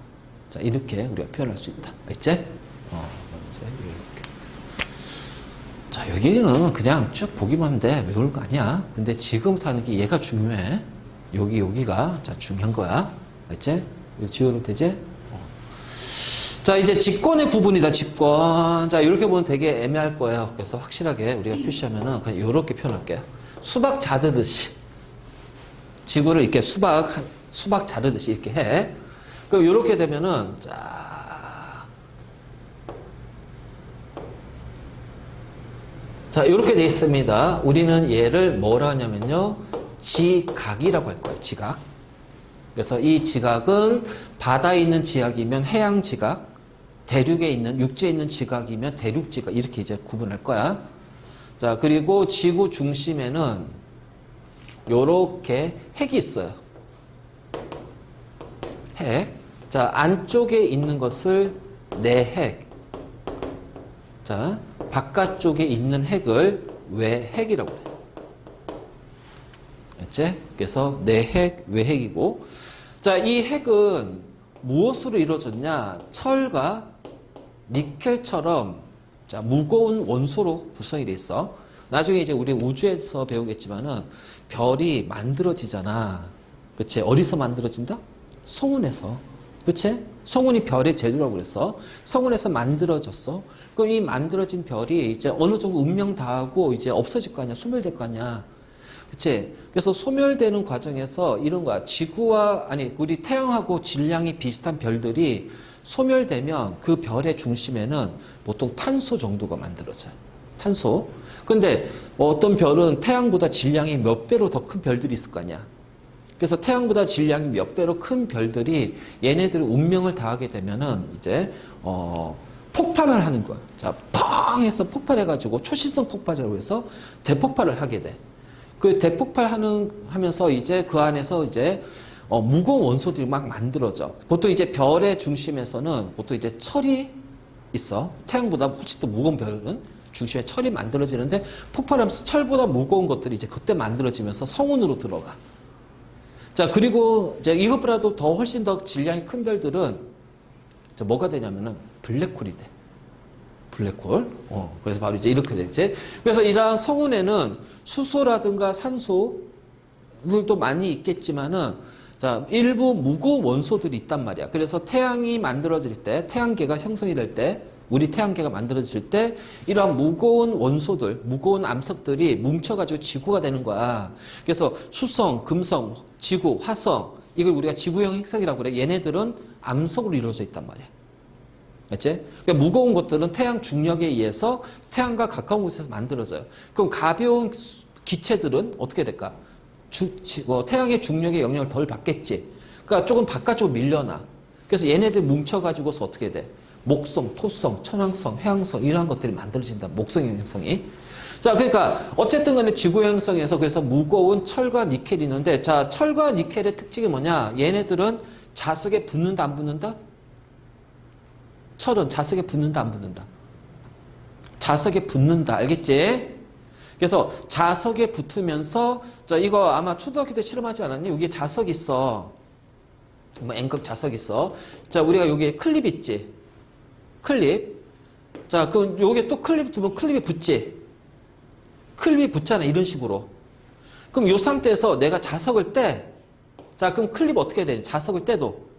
S1: 자, 이렇게 우리가 표현할 수 있다. 알지? 자, 여기는 그냥 쭉 보기만 하면 돼. 외울 거 아니야. 근데 지금부터 하는 게 얘가 중요해. 여기가 자, 중요한 거야. 알지? 이거 지워도 되지? 자, 이제 직권의 구분이다. 직권. 자, 이렇게 보면 되게 애매할 거예요. 그래서 확실하게 우리가 표시하면은 그냥 이렇게 표현할게요. 수박 자르듯이. 지구를 이렇게 수박 자르듯이 이렇게 해. 그럼 이렇게 되면은, 자, 이렇게 돼 있습니다. 우리는 얘를 뭐라 하냐면요. 지각이라고 할 거예요. 지각. 그래서 이 지각은 바다에 있는 지각이면 해양 지각, 대륙에 있는, 육지에 있는 지각이면 대륙 지각, 이렇게 이제 구분할 거야. 자, 그리고 지구 중심에는 요렇게 핵이 있어요. 핵. 자, 안쪽에 있는 것을 내핵. 자, 바깥쪽에 있는 핵을 외핵이라고 해요. 알지? 그래서 내핵, 외핵이고. 자, 이 핵은 무엇으로 이루어졌냐? 철과 니켈처럼 자, 무거운 원소로 구성이 돼 있어. 나중에 이제 우리 우주에서 배우겠지만은 별이 만들어지잖아. 그치? 어디서 만들어진다? 성운에서. 그치? 성운이 별의 제조라고 그랬어. 성운에서 만들어졌어. 그럼 이 만들어진 별이 이제 어느 정도 운명 다하고 이제 없어질 거 아니야. 소멸될 거 아니야. 그치? 그래서 소멸되는 과정에서 이런 거야. 우리 태양하고 질량이 비슷한 별들이 소멸되면 그 별의 중심에는 보통 탄소 정도가 만들어져요. 탄소. 근데 어떤 별은 태양보다 질량이 몇 배로 더 큰 별들이 있을 거 아니야. 그래서 태양보다 질량이 몇 배로 큰 별들이 얘네들의 운명을 다하게 되면은 이제 폭발을 하는 거야. 자, 펑 해서 폭발해가지고 초신성 폭발이라고 해서 대폭발을 하게 돼. 그 하면서 이제 그 안에서 이제 무거운 원소들이 막 만들어져. 보통 이제 별의 중심에서는 보통 이제 철이 있어. 태양보다 훨씬 더 무거운 별은 중심에 철이 만들어지는데 폭발하면서 철보다 무거운 것들이 이제 그때 만들어지면서 성운으로 들어가. 자, 그리고 이제 이것보다도 더 훨씬 더 질량이 큰 별들은 뭐가 되냐면은 블랙홀이 돼. 블랙홀. 그래서 바로 이제 이렇게 되지. 그래서 이러한 성운에는 수소라든가 산소들도 많이 있겠지만은 자, 일부 무거운 원소들이 있단 말이야. 그래서 태양이 만들어질 때, 태양계가 형성이 될 때, 우리 태양계가 만들어질 때 이러한 무거운 원소들, 무거운 암석들이 뭉쳐가지고 지구가 되는 거야. 그래서 수성, 금성, 지구, 화성, 이걸 우리가 지구형 행성이라고 그래. 얘네들은 암석으로 이루어져 있단 말이야. 맞지? 그러니까 무거운 것들은 태양 중력에 의해서 태양과 가까운 곳에서 만들어져요. 그럼 가벼운 기체들은 어떻게 될까? 태양의 중력의 영향을 덜 받겠지. 그러니까 조금 바깥쪽으로 밀려나. 그래서 얘네들 뭉쳐가지고서 어떻게 돼? 목성, 토성, 천왕성, 해왕성 이러한 것들이 만들어진다. 목성 행성이. 자, 그러니까 어쨌든 간에 지구 행성에서 그래서 무거운 철과 니켈이 있는데 자, 철과 니켈의 특징이 뭐냐? 얘네들은 자석에 붙는다 안 붙는다? 철은 자석에 붙는다 안 붙는다? 자석에 붙는다. 알겠지? 그래서 자석에 붙으면서 자, 이거 아마 초등학교 때 실험하지 않았니? 여기에 자석 있어. 뭐 N극 자석 있어. 자, 우리가 여기에 클립 있지? 클립. 자, 그럼 여기에 또 클립 두면 클립이 붙지? 클립이 붙잖아. 이런 식으로. 그럼 이 상태에서 내가 자석을 떼. 자, 그럼 클립 어떻게 해야 되니? 자석을 떼도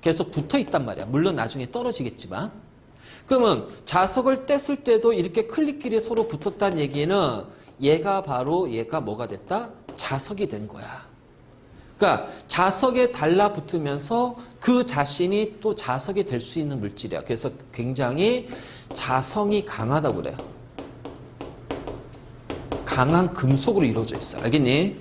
S1: 계속 붙어 있단 말이야. 물론 나중에 떨어지겠지만. 그러면 자석을 뗐을 때도 이렇게 클립끼리 서로 붙었다는 얘기는 얘가 뭐가 됐다? 자석이 된 거야. 그러니까 자석에 달라붙으면서 그 자신이 또 자석이 될 수 있는 물질이야. 그래서 굉장히 자성이 강하다고 그래요. 강한 금속으로 이루어져 있어. 알겠니?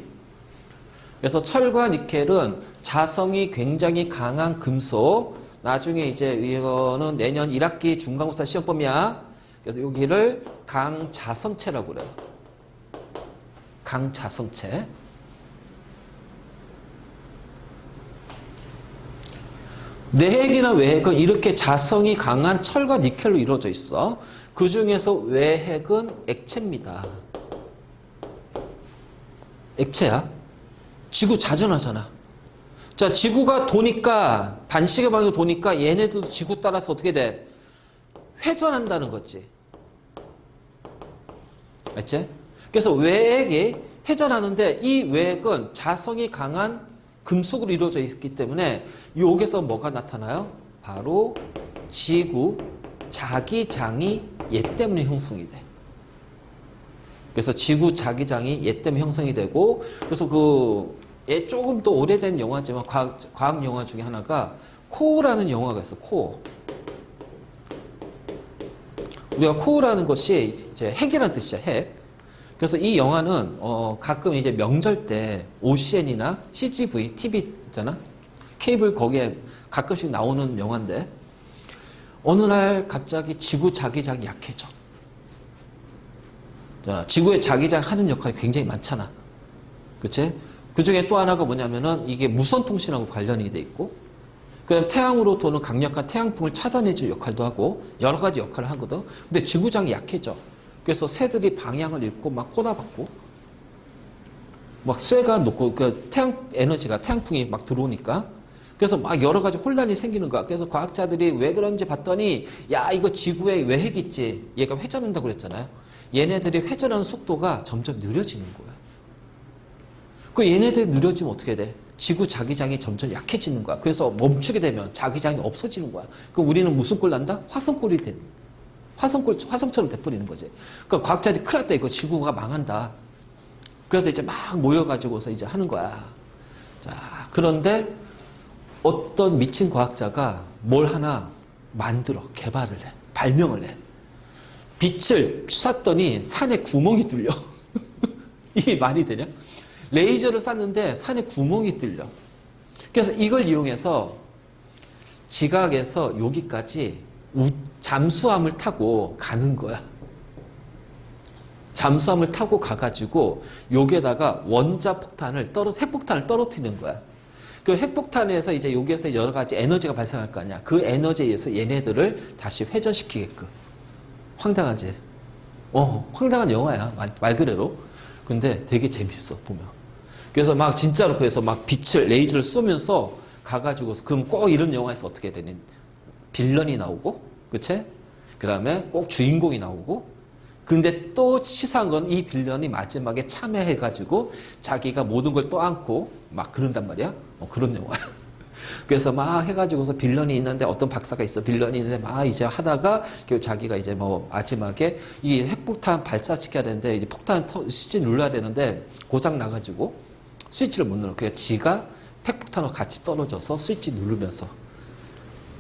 S1: 그래서 철과 니켈은 자성이 굉장히 강한 금속. 나중에 이제 이거는 내년 1학기 중간고사 시험범위야. 그래서 여기를 강자성체라고 그래요. 강자성체. 내핵이나 외핵은 이렇게 자성이 강한 철과 니켈로 이루어져 있어. 그 중에서 외핵은 액체입니다. 액체야. 지구 자전하잖아. 자, 지구가 도니까, 반시계 방향으로 도니까 얘네들도 지구 따라서 어떻게 돼? 회전한다는 거지. 알지? 그래서 외핵이 회전하는데 이 외핵은 자성이 강한 금속으로 이루어져 있기 때문에 여기서 뭐가 나타나요? 바로 지구 자기장이 얘 때문에 형성이 돼. 그래서 지구 자기장이 얘 때문에 형성이 되고 그래서 얘 조금 더 오래된 영화지만 과학 영화 중에 하나가 코어라는 영화가 있어. 코어. 우리가 코어라는 것이 이제 핵이라는 뜻이야. 핵. 그래서 이 영화는 가끔 이제 명절 때 OCN이나 CGV, TV 있잖아. 케이블 거기에 가끔씩 나오는 영화인데 어느 날 갑자기 지구 자기장이 약해져. 자, 지구의 자기장 하는 역할이 굉장히 많잖아. 그치? 그 중에 또 하나가 뭐냐면은 이게 무선 통신하고 관련이 돼 있고 그다음에 태양으로 도는 강력한 태양풍을 차단해줄 역할도 하고 여러 가지 역할을 하거든. 근데 지구장이 약해져. 그래서 새들이 방향을 잃고 막 꼬나박고 막 쇠가 녹고 그 태양 에너지가 태양풍이 막 들어오니까 그래서 막 여러 가지 혼란이 생기는 거야. 그래서 과학자들이 왜 그런지 봤더니 야 이거 지구에 외핵 있지. 얘가 회전한다고 그랬잖아요. 얘네들이 회전하는 속도가 점점 느려지는 거야. 그 얘네들이 느려지면 어떻게 돼? 지구 자기장이 점점 약해지는 거야. 그래서 멈추게 되면 자기장이 없어지는 거야. 그럼 우리는 무슨 꼴 난다? 화성꼴이 된 화성처럼 돼버리는 거지. 그러니까 과학자들이 큰일 났다. 이거 지구가 망한다. 그래서 이제 막 모여가지고서 이제 하는 거야. 자, 그런데 어떤 미친 과학자가 뭘 하나 만들어, 개발을 해. 발명을 해. 빛을 쐈더니 산에 구멍이 뚫려. 이게 말이 되냐? 레이저를 쐈는데 산에 구멍이 뚫려. 그래서 이걸 이용해서 지각에서 여기까지 잠수함을 타고 가는 거야. 잠수함을 타고 가가지고 여기에다가 핵폭탄을 떨어뜨리는 거야. 그 핵폭탄에서 이제 여기에서 여러 가지 에너지가 발생할 거 아니야. 그 에너지에 의해서 얘네들을 다시 회전시키게끔. 황당하지? 황당한 영화야. 말 그대로. 근데 되게 재밌어, 보면. 그래서 막 진짜로 그래서 막 빛을, 레이저를 쏘면서 가가지고서, 그럼 꼭 이런 영화에서 어떻게 되니? 빌런이 나오고, 그치? 그 다음에 꼭 주인공이 나오고, 근데 또 치사한 건 이 빌런이 마지막에 참여해가지고 자기가 모든 걸 또 안고 막 그런단 말이야. 그런 영화야. 그래서 막 해가지고서 빌런이 있는데 어떤 박사가 있어. 빌런이 있는데 막 이제 하다가 자기가 이제 뭐 마지막에 이 핵폭탄 발사시켜야 되는데 이제 폭탄 스위치 눌러야 되는데 고장 나가지고 스위치를 못 눌러. 그러니까 지가 핵폭탄과 같이 떨어져서 스위치 누르면서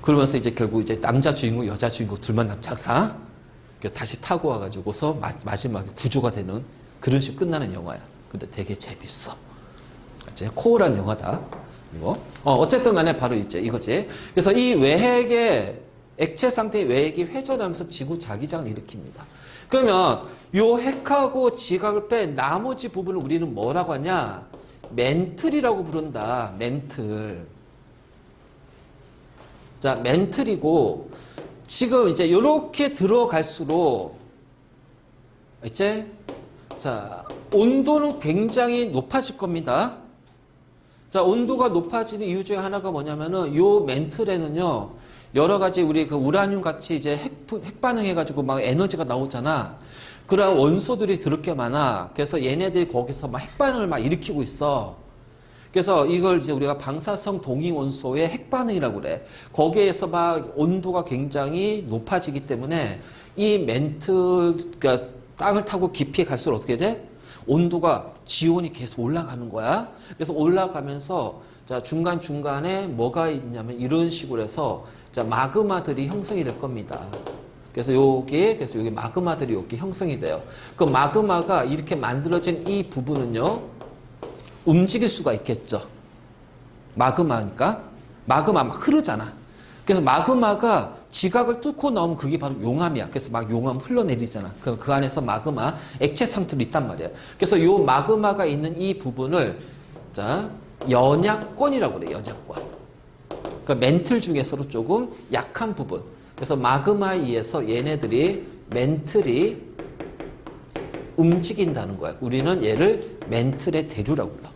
S1: 그러면서 이제 결국 이제 남자 주인공, 여자 주인공 둘만 남착사. 그래서 다시 타고 와가지고서 마지막에 구조가 되는 그런 식으로 끝나는 영화야. 근데 되게 재밌어. 이제 코어란 영화다. 이거. 어쨌든 간에 바로 이제 이거지. 그래서 이 외핵의 액체 상태의 외핵이 회전하면서 지구 자기장을 일으킵니다. 그러면 요 핵하고 지각을 뺀 나머지 부분을 우리는 뭐라고 하냐? 멘틀이라고 부른다. 멘틀. 자, 멘틀이고 지금 이제 이렇게 들어갈수록 이제 자 온도는 굉장히 높아질 겁니다. 자, 온도가 높아지는 이유 중에 하나가 뭐냐면은 요 멘틀에는요 여러 가지 우리 그 우라늄 같이 이제 핵 반응해가지고 막 에너지가 나오잖아. 그런 원소들이 드럽게 많아. 그래서 얘네들이 거기서 막 핵 반응을 막 일으키고 있어. 그래서 이걸 이제 우리가 방사성 동위 원소의 핵 반응이라고 그래. 거기에서 막 온도가 굉장히 높아지기 때문에 이 멘틀, 그러니까 땅을 타고 깊이 갈수록 어떻게 돼? 온도가 지온이 계속 올라가는 거야. 그래서 올라가면서 자 중간중간에 뭐가 있냐면 이런 식으로 해서 자 마그마들이 형성이 될 겁니다. 그래서 여기 마그마들이 여기 형성이 돼요. 그 마그마가 이렇게 만들어진 이 부분은요 움직일 수가 있겠죠. 마그마니까 마그마 막 흐르잖아. 그래서 마그마가 지각을 뚫고 나오면 그게 바로 용암이야. 그래서 막 용암 흘러내리잖아. 그 안에서 마그마 액체 상태로 있단 말이야. 그래서 요 마그마가 있는 이 부분을 자 연약권이라고 그래. 연약권. 그러니까 멘틀 중에서도 조금 약한 부분. 그래서 마그마에 의해서 얘네들이 멘틀이 움직인다는 거야. 우리는 얘를 멘틀의 대류라고 불러.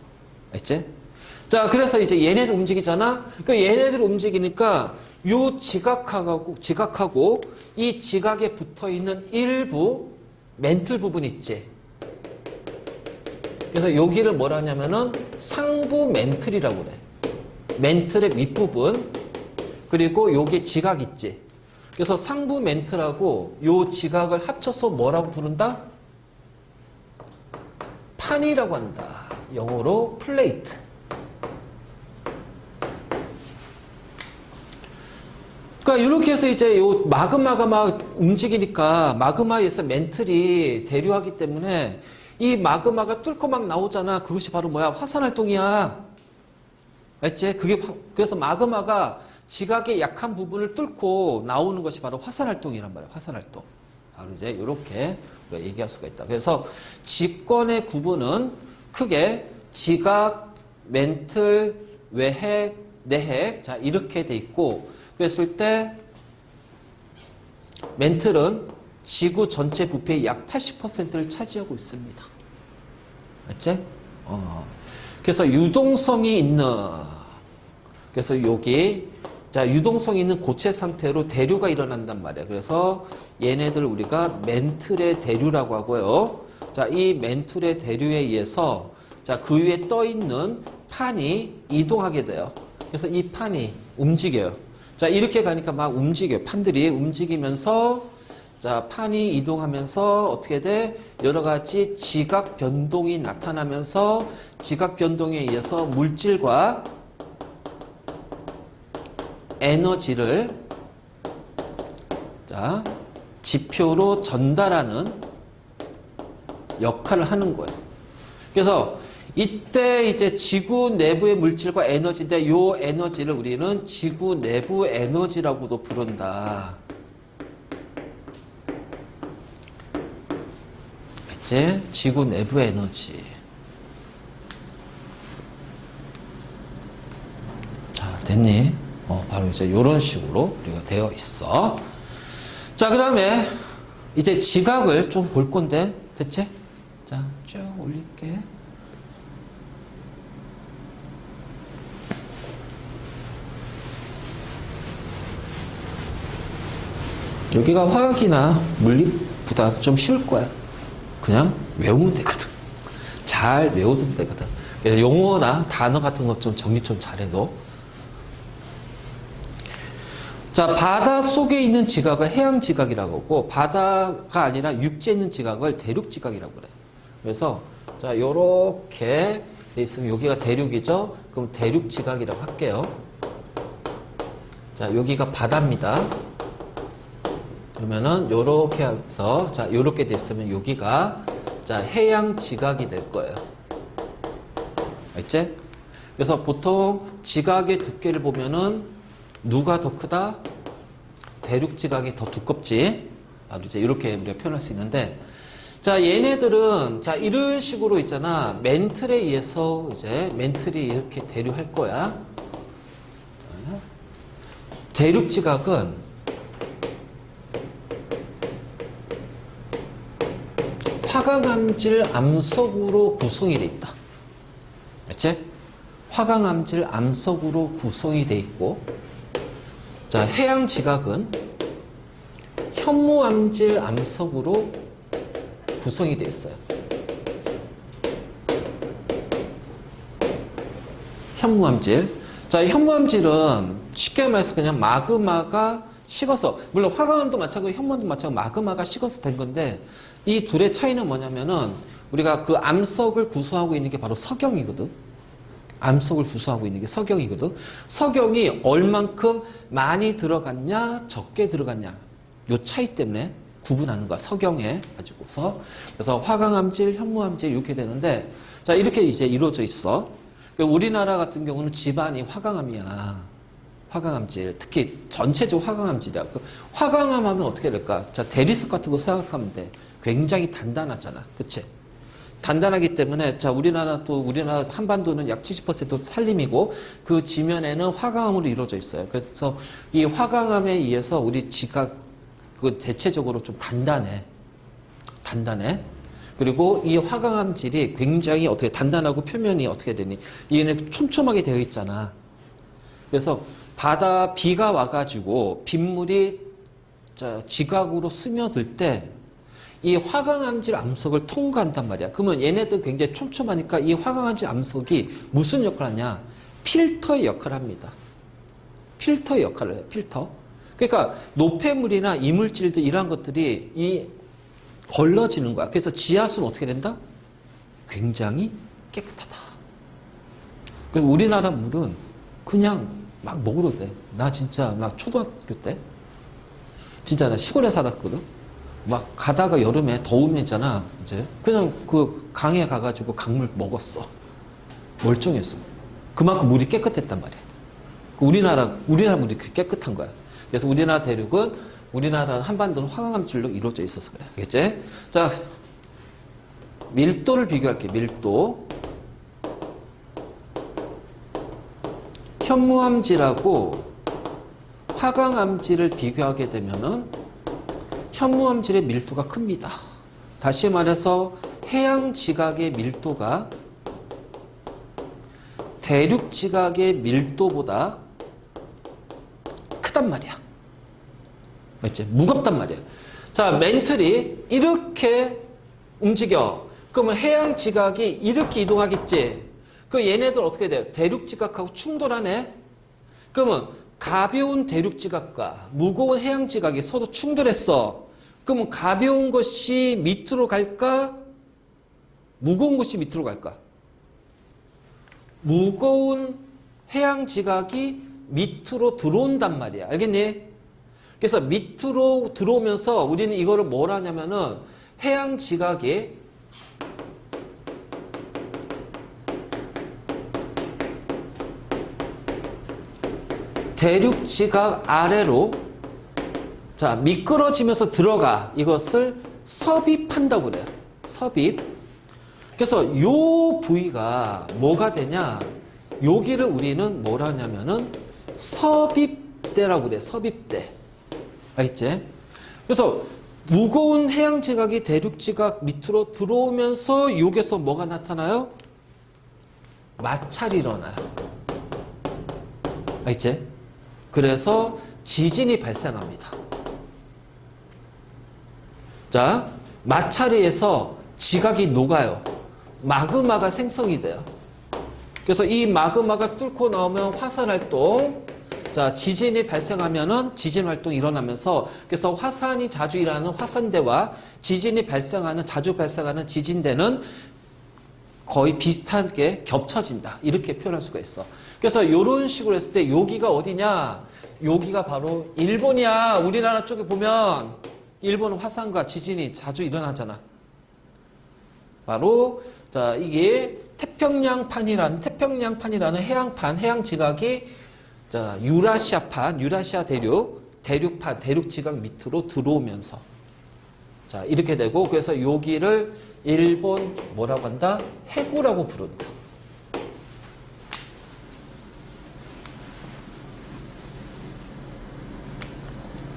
S1: 알지? 자, 그래서 이제 얘네들 움직이잖아? 그러니까 얘네들 움직이니까 요 지각하고 이 지각에 붙어 있는 일부 멘틀 부분 있지. 그래서 여기를 뭐라 하냐면은 상부 멘틀이라고 그래. 멘틀의 윗부분. 그리고 여기 지각 있지. 그래서 상부 멘틀하고 요 지각을 합쳐서 뭐라고 부른다? 판이라고 한다. 영어로 플레이트. 그러니까 이렇게 해서 이제 요 마그마가 막 움직이니까 마그마에서 멘틀이 대류하기 때문에 이 마그마가 뚫고 막 나오잖아. 그것이 바로 뭐야? 화산활동이야. 알지? 그래서 마그마가 지각의 약한 부분을 뚫고 나오는 것이 바로 화산활동이란 말이야. 화산활동. 바로 이제 이렇게 우리가 얘기할 수가 있다. 그래서 직권의 구분은 크게 지각, 멘틀, 외핵, 내핵 자 이렇게 돼 있고 그랬을 때 멘틀은 지구 전체 부피의 약 80%를 차지하고 있습니다. 맞지? 그래서 유동성이 있는 그래서 여기 자 유동성이 있는 고체 상태로 대류가 일어난단 말이야. 그래서 얘네들 우리가 멘틀의 대류라고 하고요. 자, 이 멘틀의 대류에 의해서 자, 그 위에 떠 있는 판이 이동하게 돼요. 그래서 이 판이 움직여요. 자, 이렇게 가니까 막 움직여요. 판들이 움직이면서 자, 판이 이동하면서 어떻게 돼? 여러 가지 지각 변동이 나타나면서 지각 변동에 의해서 물질과 에너지를 자, 지표로 전달하는 역할을 하는 거예요. 그래서 이때 이제 지구 내부의 물질과 에너지인데 요 에너지를 우리는 지구 내부 에너지라고도 부른다. 이제 지구 내부 에너지. 됐니? 바로 이제 이런 식으로 우리가 되어 있어. 자, 그 다음에 이제 지각을 좀 볼 건데, 됐지? 자, 쭉 올릴게. 여기가 화학이나 물리보다 좀 쉬울 거야. 그냥 외우면 되거든. 잘 외우면 되거든. 그래서 용어나 단어 같은 것 좀 정리 좀 잘해도. 자, 바다 속에 있는 지각을 해양 지각이라고 하고, 바다가 아니라 육지에 있는 지각을 대륙 지각이라고 그래. 그래서 자, 요렇게 돼 있으면 여기가 대륙이죠. 그럼 대륙 지각이라고 할게요. 자, 여기가 바다입니다. 그러면은 요렇게 해서 자, 요렇게 됐으면 여기가 자, 해양 지각이 될 거예요. 알지? 그래서 보통 지각의 두께를 보면은 누가 더 크다? 대륙 지각이 더 두껍지. 바로 이제 이렇게 우리가 표현할 수 있는데, 자, 얘네들은 자, 이런 식으로 있잖아. 맨틀에 의해서 이제 맨틀이 이렇게 대류할 거야. 자, 대륙 지각은 화강암질 암석으로 구성이 돼 있다. 알지? 화강암질 암석으로 구성이 돼 있고, 자, 해양 지각은 현무암질 암석으로 구성이 돼 있어요. 현무암질. 자, 현무암질은 쉽게 말해서 그냥 마그마가 식어서, 물론 화강암도 마찬가지고 현무암도 마찬가지고 마그마가 식어서 된 건데, 이 둘의 차이는 뭐냐면은 우리가 그 암석을 구성하고 있는 게 바로 석영이거든. 암석을 구성하고 있는 게 석영이거든. 석영이 얼만큼 많이 들어갔냐, 적게 들어갔냐, 요 차이 때문에 구분하는 거야. 석영에 가지고서. 그래서 화강암질, 현무암질 이렇게 되는데, 자, 이렇게 이제 이루어져 있어. 우리나라 같은 경우는 집안이 화강암이야. 화강암질, 특히 전체적으로 화강암질이야. 화강암 하면 어떻게 될까? 자, 대리석 같은 거 생각하면 돼. 굉장히 단단하잖아. 그치? 단단하기 때문에, 자, 우리나라 한반도는 약 70% 산림이고, 그 지면에는 화강암으로 이루어져 있어요. 그래서 이 화강암에 의해서 우리 지각, 그 대체적으로 좀 단단해. 단단해. 그리고 이 화강암질이 굉장히 어떻게 단단하고 표면이 어떻게 되니? 얘는 촘촘하게 되어 있잖아. 그래서 바다 비가 와가지고 빗물이 자, 지각으로 스며들 때 이 화강암질 암석을 통과한단 말이야. 그러면 얘네들 굉장히 촘촘하니까 이 화강암질 암석이 무슨 역할을 하냐? 필터의 역할을 합니다. 필터의 역할을 해요. 필터. 그러니까 노폐물이나 이물질들 이러한 것들이 이 걸러지는 거야. 그래서 지하수는 어떻게 된다? 굉장히 깨끗하다. 그래서 우리나라 물은 그냥 막 먹어도 돼. 나 진짜 막 초등학교 때 진짜 나 시골에 살았거든. 막 가다가 여름에 더우면 있잖아. 이제 그냥 그 강에 가가지고 강물 먹었어. 멀쩡했어. 그만큼 물이 깨끗했단 말이야. 우리나라 물이 깨끗한 거야. 그래서 우리나라 대륙은 우리나라 한반도는 화강암질로 이루어져 있어서 그래. 알겠지? 자, 밀도를 비교할게. 밀도. 현무암질하고 화강암질을 비교하게 되면은 현무암질의 밀도가 큽니다. 다시 말해서 해양 지각의 밀도가 대륙 지각의 밀도보다 크단 말이야. 맞지? 무겁단 말이야. 자, 맨틀이 이렇게 움직여. 그러면 해양 지각이 이렇게 이동하겠지. 그 얘네들 어떻게 돼요? 대륙 지각하고 충돌하네. 그러면 가벼운 대륙 지각과 무거운 해양 지각이 서로 충돌했어. 그러면 가벼운 것이 밑으로 갈까? 무거운 것이 밑으로 갈까? 무거운 해양 지각이 밑으로 들어온단 말이야. 알겠니? 그래서 밑으로 들어오면서 우리는 이거를 뭐라 하냐면은 해양 지각이 대륙 지각 아래로 자, 미끄러지면서 들어가. 이것을 섭입한다고 그래요. 섭입. 그래서 요 부위가 뭐가 되냐? 여기를 우리는 뭐라 하냐면은 섭입대라고 그래. 섭입대. 알겠지? 그래서 무거운 해양 지각이 대륙 지각 밑으로 들어오면서 여기서 뭐가 나타나요? 마찰이 일어나요. 알겠지? 그래서 지진이 발생합니다. 자, 마찰에서 지각이 녹아요. 마그마가 생성이 돼요. 그래서 이 마그마가 뚫고 나오면 화산 활동, 자, 지진이 발생하면은 지진 활동이 일어나면서 그래서 화산이 자주 일어나는 화산대와 지진이 발생하는, 자주 발생하는 지진대는 거의 비슷하게 겹쳐진다. 이렇게 표현할 수가 있어. 그래서 이런 식으로 했을 때 여기가 어디냐? 여기가 바로 일본이야. 우리나라 쪽에 보면 일본은 화산과 지진이 자주 일어나잖아. 바로 자, 이게 태평양판이라는 해양판, 해양 지각이 자, 유라시아판, 유라시아 대륙판, 대륙 지각 밑으로 들어오면서 자, 이렇게 되고 그래서 여기를 일본 뭐라고 한다? 해구라고 부른다.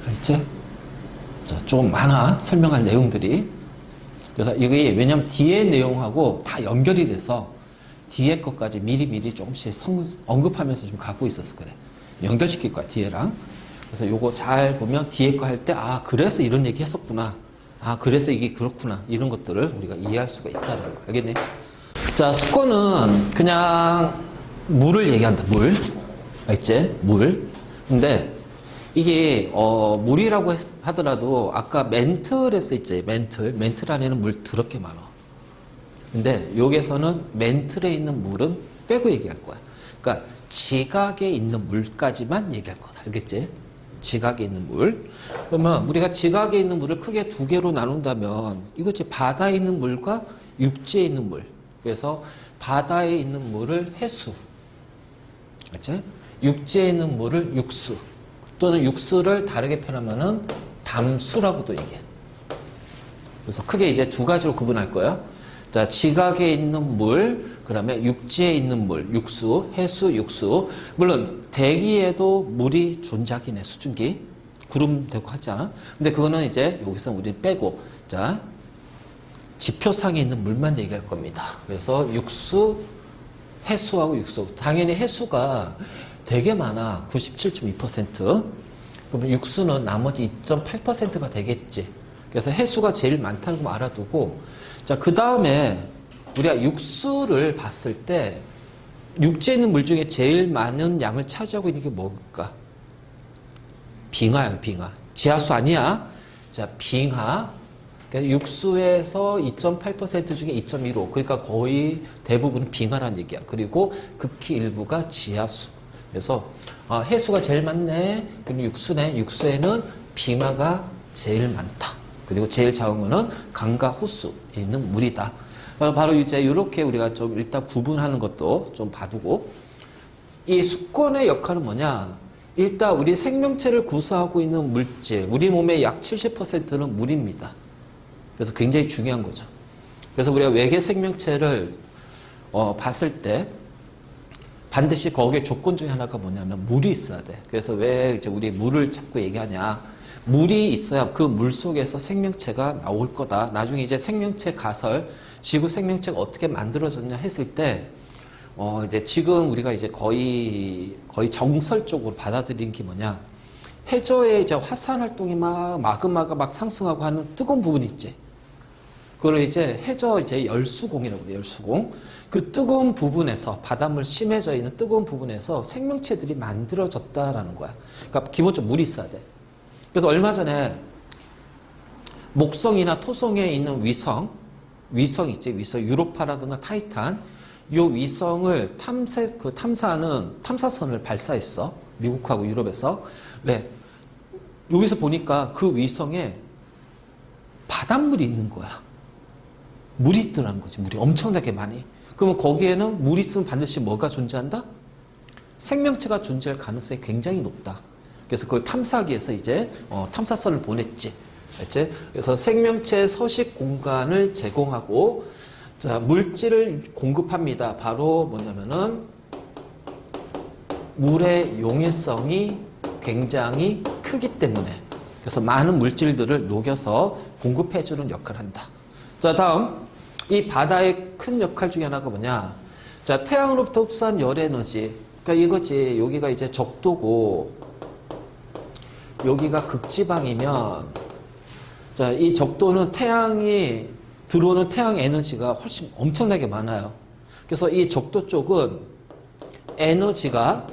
S1: 알겠지? 자, 좀 많아. 설명할 내용들이. 그래서 이게 왜냐면 뒤에 내용하고 다 연결이 돼서 뒤에 것까지 미리미리 조금씩 언급하면서 지금 갖고 있었을 거래. 연결시킬 거야, 뒤에랑. 그래서 요거 잘 보면 뒤에 거 할 때, 아, 그래서 이런 얘기 했었구나. 아, 그래서 이게 그렇구나. 이런 것들을 우리가 이해할 수가 있다는 거. 알겠니? 자, 수권은 그냥 물을 얘기한다. 물. 알겠지? 물. 근데 이게 물이라고 하더라도 아까 멘틀에 써있지. 멘틀 안에는 물 더럽게 많아. 근데 여기서는 멘틀에 있는 물은 빼고 얘기할 거야. 그러니까 지각에 있는 물까지만 얘기할 거다. 알겠지? 지각에 있는 물. 그러면 우리가 지각에 있는 물을 크게 두 개로 나눈다면 이거지. 바다에 있는 물과 육지에 있는 물. 그래서 바다에 있는 물을 해수. 알겠지? 육지에 있는 물을 육수. 또는 육수를 다르게 표현하면은 담수라고도 얘기해. 그래서 크게 이제 두 가지로 구분할 거예요. 자, 지각에 있는 물, 그 다음에 육지에 있는 물, 육수, 해수, 육수. 물론 대기에도 물이 존재하긴 해, 수증기. 구름 되고 하지 않아? 근데 그거는 이제 여기서 우리는 빼고, 자, 지표상에 있는 물만 얘기할 겁니다. 그래서 육수, 해수하고 육수. 당연히 해수가 되게 많아. 97.2%. 그러면 육수는 나머지 2.8%가 되겠지. 그래서 해수가 제일 많다는 거 알아두고, 자, 그 다음에 우리가 육수를 봤을 때 육지에 있는 물 중에 제일 많은 양을 차지하고 있는 게 뭘까? 빙하야, 빙하. 지하수 아니야? 자, 빙하. 그러니까 육수에서 2.8% 중에 2.15. 그러니까 거의 대부분 빙하라는 얘기야. 그리고 극히 일부가 지하수. 그래서 해수가 제일 많네. 그리고 육수네. 육수에는 빙하가 제일 많다. 그리고 제일 작은 거는 강과 호수에 있는 물이다. 바로 이제 이렇게 우리가 좀 일단 구분하는 것도 좀 봐두고, 이 수권의 역할은 뭐냐? 일단 우리 생명체를 구성하고 있는 물질, 우리 몸의 약 70%는 물입니다. 그래서 굉장히 중요한 거죠. 그래서 우리가 외계 생명체를 봤을 때 반드시 거기에 조건 중에 하나가 뭐냐면 물이 있어야 돼. 그래서 왜 이제 우리 물을 자꾸 얘기하냐? 물이 있어야 그 물 속에서 생명체가 나올 거다. 나중에 이제 생명체 가설, 지구 생명체가 어떻게 만들어졌냐 했을 때, 이제 지금 우리가 이제 거의 정설적으로 받아들인 게 뭐냐? 해저에 이제 화산 활동이 마그마가 막 상승하고 하는 뜨거운 부분이 있지. 그걸 이제 해저 이제 열수공이라고 그래요. 열수공. 그 뜨거운 부분에서, 바닷물 심해져 있는 뜨거운 부분에서 생명체들이 만들어졌다라는 거야. 그러니까 기본적으로 물이 있어야 돼. 그래서 얼마 전에 목성이나 토성에 있는 위성 있지, 위성 유로파라든가 타이탄, 이 위성을 탐사하는 탐사선을 발사했어. 미국하고 유럽에서. 왜? 여기서 보니까 그 위성에 바닷물이 있는 거야. 물이 있더라는 거지. 물이 엄청나게 많이. 그러면 거기에는 물이 있으면 반드시 뭐가 존재한다? 생명체가 존재할 가능성이 굉장히 높다. 그래서 그걸 탐사하기 위해서 이제 탐사선을 보냈지. 알지? 그래서 생명체 서식 공간을 제공하고, 자, 물질을 공급합니다. 바로 뭐냐면은 물의 용해성이 굉장히 크기 때문에 그래서 많은 물질들을 녹여서 공급해주는 역할을 한다. 자, 다음 이 바다의 큰 역할 중에 하나가 뭐냐? 자, 태양으로부터 흡수한 열 에너지. 그러니까 이거지. 여기가 이제 적도고 여기가 극지방이면 자, 이 적도는 태양이 들어오는 태양 에너지가 훨씬 엄청나게 많아요. 그래서 이 적도 쪽은 에너지가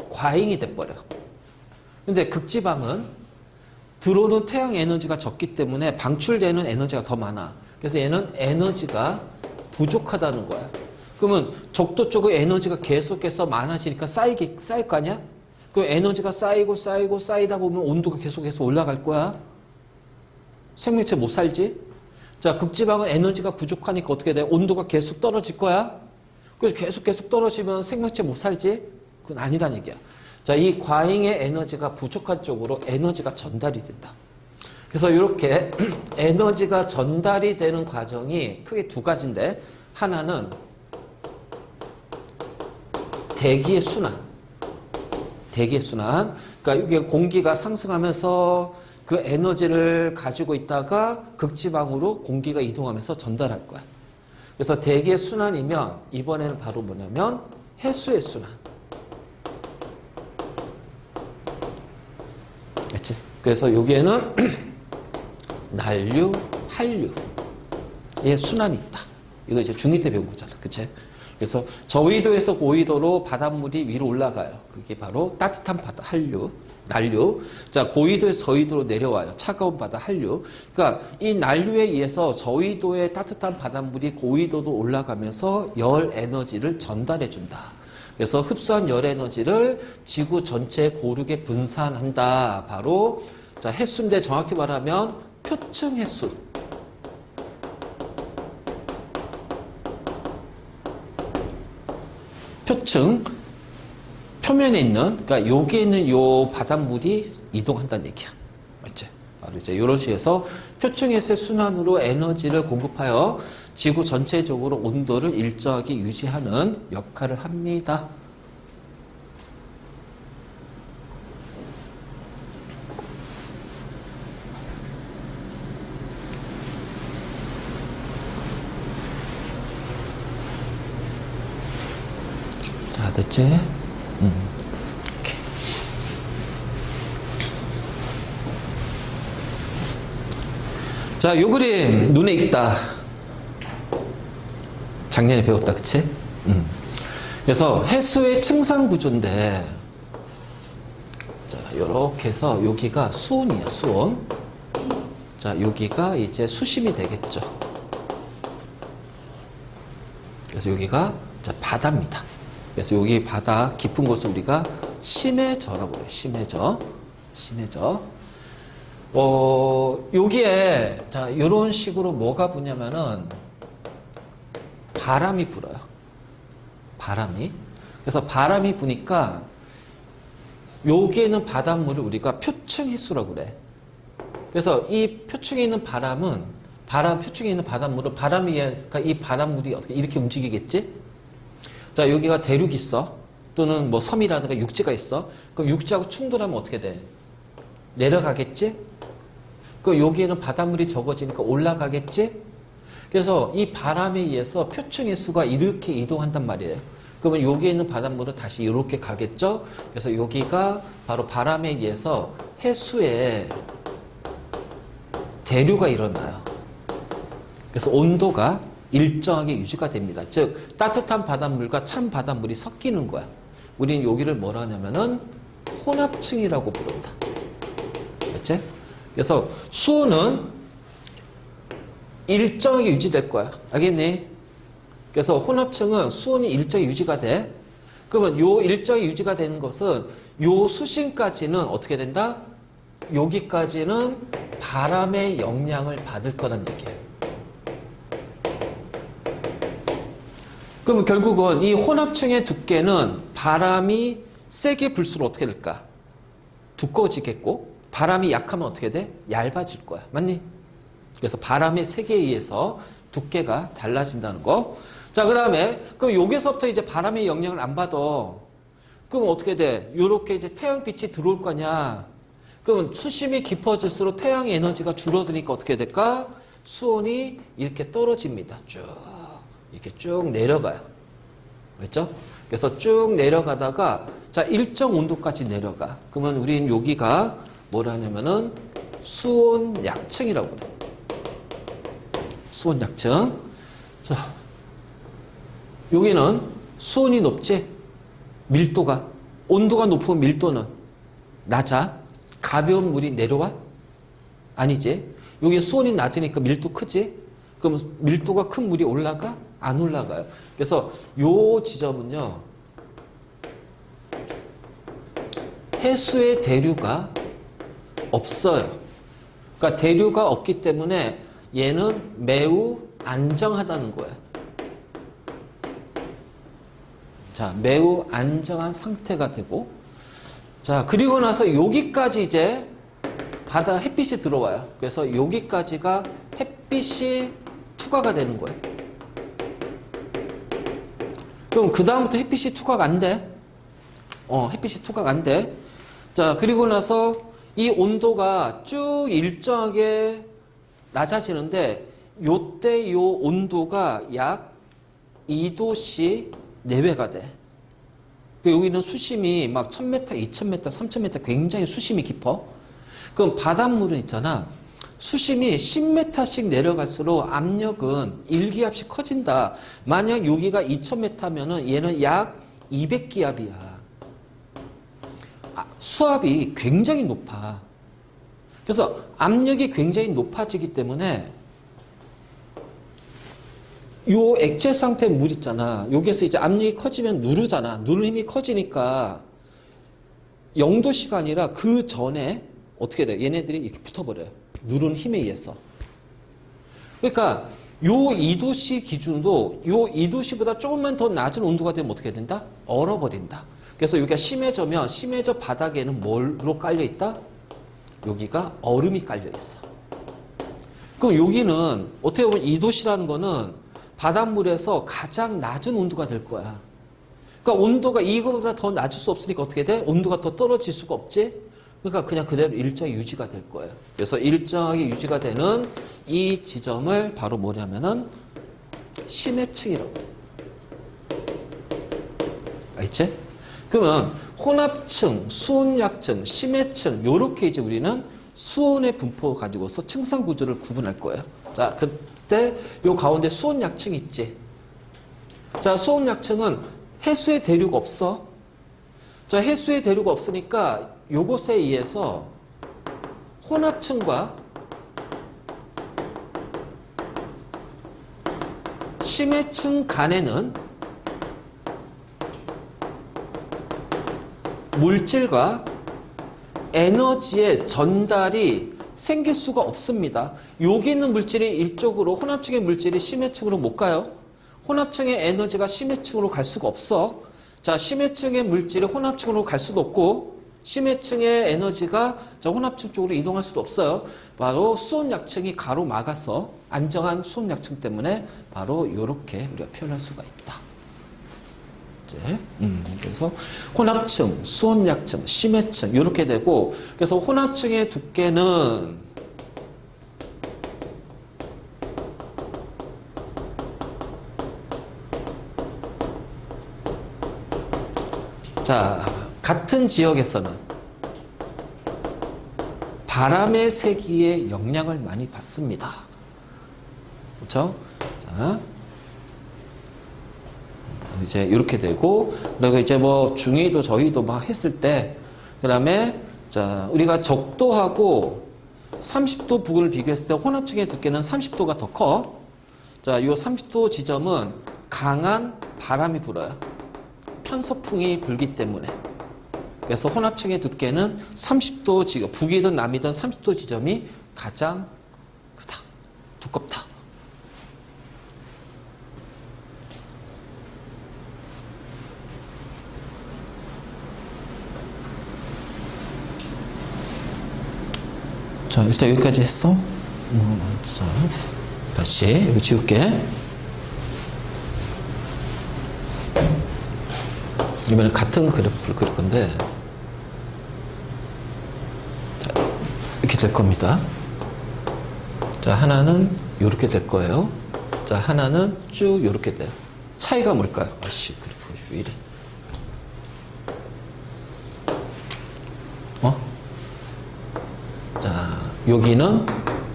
S1: 과잉이 돼버려. 근데 극지방은 들어오는 태양 에너지가 적기 때문에 방출되는 에너지가 더 많아. 그래서 얘는 에너지가 부족하다는 거야. 그러면 적도 쪽의 에너지가 계속해서 많아지니까 쌓일 거 아니야? 그 에너지가 쌓이다 보면 온도가 계속해서 올라갈 거야. 생명체 못 살지? 자, 극지방은 에너지가 부족하니까 어떻게 돼? 온도가 계속 떨어질 거야. 그래서 계속 떨어지면 생명체 못 살지? 그건 아니란 얘기야. 자, 이 과잉의 에너지가 부족한 쪽으로 에너지가 전달이 된다. 그래서 이렇게 에너지가 전달이 되는 과정이 크게 두 가지인데, 하나는 대기의 순환. 그러니까 이게 공기가 상승하면서 그 에너지를 가지고 있다가 극지방으로 공기가 이동하면서 전달할 거야. 그래서 대기의 순환이면 이번에는 바로 뭐냐면 해수의 순환. 그치? 그래서 여기에는 난류, 한류의 순환이 있다. 이거 이제 중2 때 배운 거잖아. 그치? 그래서 저위도에서 고위도로 바닷물이 위로 올라가요. 그게 바로 따뜻한 바다, 한류, 난류. 자, 고위도에서 저위도로 내려와요. 차가운 바다, 한류. 그러니까 이 난류에 의해서 저위도의 따뜻한 바닷물이 고위도로 올라가면서 열 에너지를 전달해 준다. 그래서 흡수한 열 에너지를 지구 전체에 고르게 분산한다. 바로 자, 해수인데 정확히 말하면 표층 해수. 표층 표면에 있는, 그러니까 여기에 있는 요 바닷물이 이동한다는 얘기야. 맞지? 바로 이제 이런 식에서 표층에서의 순환으로 에너지를 공급하여 지구 전체적으로 온도를 일정하게 유지하는 역할을 합니다. 자, 됐지? 오케이. 자, 요 그림 눈에 익다. 작년에 배웠다, 그치? 그래서 해수의 층상 구조인데, 자, 요렇게 해서 여기가 수온이야, 수온. 자, 여기가 이제 수심이 되겠죠. 그래서 여기가 자, 바다입니다. 그래서 여기 바다 깊은 곳을 우리가 심해저라고 해요. 심해저. 여기에 자, 이런 식으로 뭐가 부냐면은 바람이 불어요. 바람이. 그래서 바람이 부니까 여기에 있는 바닷물을 우리가 표층 해수라고 그래. 그래서 이 표층에 있는 표층에 있는 바닷물을 바람에 의해서 이 바닷물이 어떻게 이렇게 움직이겠지? 자, 여기가 대륙이 있어. 또는 뭐 섬이라든가 육지가 있어. 그럼 육지하고 충돌하면 어떻게 돼? 내려가겠지? 그럼 여기에는 바닷물이 적어지니까 올라가겠지? 그래서 이 바람에 의해서 표층 해수가 이렇게 이동한단 말이에요. 그러면 여기에 있는 바닷물은 다시 이렇게 가겠죠? 그래서 여기가 바로 바람에 의해서 해수에 대류가 일어나요. 그래서 온도가 일정하게 유지가 됩니다. 즉 따뜻한 바닷물과 찬 바닷물이 섞이는 거야. 우리는 여기를 뭐라 하냐면은 혼합층이라고 부른다. 알겠지? 그래서 수온은 일정하게 유지될 거야. 알겠니? 그래서 혼합층은 수온이 일정하게 유지가 돼. 그러면 요 일정하게 유지가 되는 것은 요 수심까지는 어떻게 된다? 여기까지는 바람의 영향을 받을 거란 얘기예요. 그러면 결국은 이 혼합층의 두께는 바람이 세게 불수록 어떻게 될까? 두꺼워지겠고, 바람이 약하면 어떻게 돼? 얇아질 거야. 맞니? 그래서 바람의 세기에 의해서 두께가 달라진다는 거. 자, 그 다음에 그럼 여기서부터 이제 바람의 영향을 안 받아. 그럼 어떻게 돼? 요렇게 이제 태양빛이 들어올 거냐? 그러면 수심이 깊어질수록 태양의 에너지가 줄어드니까 어떻게 될까? 수온이 이렇게 떨어집니다. 쭉. 이렇게 쭉 내려가요. 그렇죠? 그래서 쭉 내려가다가 자, 일정 온도까지 내려가. 그러면 우린 여기가 뭐라 하냐면은 수온 약층이라고 그래요. 수온 약층. 자, 여기는 수온이 높지? 밀도가. 온도가 높으면 밀도는 낮아. 가벼운 물이 내려와? 아니지. 여기 수온이 낮으니까 밀도 크지? 그럼 밀도가 큰 물이 올라가? 안 올라가요. 그래서 요 지점은요, 해수의 대류가 없어요. 그러니까 대류가 없기 때문에 얘는 매우 안정하다는 거예요. 자, 매우 안정한 상태가 되고, 자, 그리고 나서 여기까지 이제 바다 햇빛이 들어와요. 그래서 여기까지가 햇빛이 투과가 되는 거예요. 그럼 그 다음부터 햇빛이 투과가 안 돼. 햇빛이 투과가 안 돼. 자, 그리고 나서 이 온도가 쭉 일정하게 낮아지는데 요때 요 온도가 약 2도씨 내외가 돼. 여기는 수심이 막 1000m, 2000m, 3000m 굉장히 수심이 깊어. 그럼 바닷물은 있잖아. 수심이 10m씩 내려갈수록 압력은 1기압씩 커진다. 만약 여기가 2000m면은 얘는 약 200기압이야. 수압이 굉장히 높아. 그래서 압력이 굉장히 높아지기 때문에 요 액체 상태 물 있잖아. 여기에서 이제 압력이 커지면 누르잖아. 누르는 힘이 커지니까 0도씨가 아니라 그 전에 어떻게 돼? 얘네들이 이렇게 붙어버려요. 누르는 힘에 의해서. 그러니까 요 2도씨 기준도 요 2도씨보다 조금만 더 낮은 온도가 되면 어떻게 된다? 얼어버린다. 그래서 여기가 심해져 바닥에는 뭘로 깔려있다? 여기가 얼음이 깔려있어. 그럼 여기는 어떻게 보면 2도씨라는 거는 바닷물에서 가장 낮은 온도가 될 거야. 그러니까 온도가 이거보다 더 낮을 수 없으니까 어떻게 돼? 온도가 더 떨어질 수가 없지? 그러니까 그냥 그대로 일정하게 유지가 될 거예요. 그래서 일정하게 유지가 되는 이 지점을 바로 뭐냐면은 심해층이라고 해요. 알겠지? 그러면 혼합층, 수온약층, 심해층 요렇게 이제 우리는 수온의 분포 가지고서 층상 구조를 구분할 거예요. 자, 그때 요 가운데 수온약층 있지. 자, 수온약층은 해수의 대류가 없어. 자, 해수의 대류가 없으니까 요것에 의해서 혼합층과 심해층 간에는 물질과 에너지의 전달이 생길 수가 없습니다. 여기 있는 물질이 이쪽으로, 혼합층의 물질이 심해층으로 못 가요. 혼합층의 에너지가 심해층으로 갈 수가 없어. 자, 심해층의 물질이 혼합층으로 갈 수도 없고, 심해층의 에너지가 저 혼합층 쪽으로 이동할 수도 없어요. 바로 수온약층이 가로막아서 안정한 수온약층 때문에 바로 이렇게 우리가 표현할 수가 있다. 이제, 그래서 혼합층, 수온약층, 심해층 이렇게 되고, 그래서 혼합층의 두께는 자, 같은 지역에서는 바람의 세기에 영향을 많이 받습니다. 그렇죠? 자, 이제 이렇게 되고, 그리고 이제 뭐 중위도 저희도 막 했을 때, 그다음에 자, 우리가 적도하고 30도 부근을 비교했을 때 혼합층의 두께는 30도가 더 커. 자, 이 30도 지점은 강한 바람이 불어요. 편서풍이 불기 때문에. 그래서 혼합층의 두께는 30도 지점, 북이든 남이든 30도 지점이 가장 크다. 두껍다. 자, 일단 여기까지 했어. 자, 다시 여기 지울게. 이번엔 같은 그래프를 그릴 건데, 자, 이렇게 될 겁니다. 자, 하나는 이렇게 될 거예요. 자, 하나는 쭉 이렇게 돼요. 차이가 뭘까요? 아씨, 그래프가 왜 이래? 자, 여기는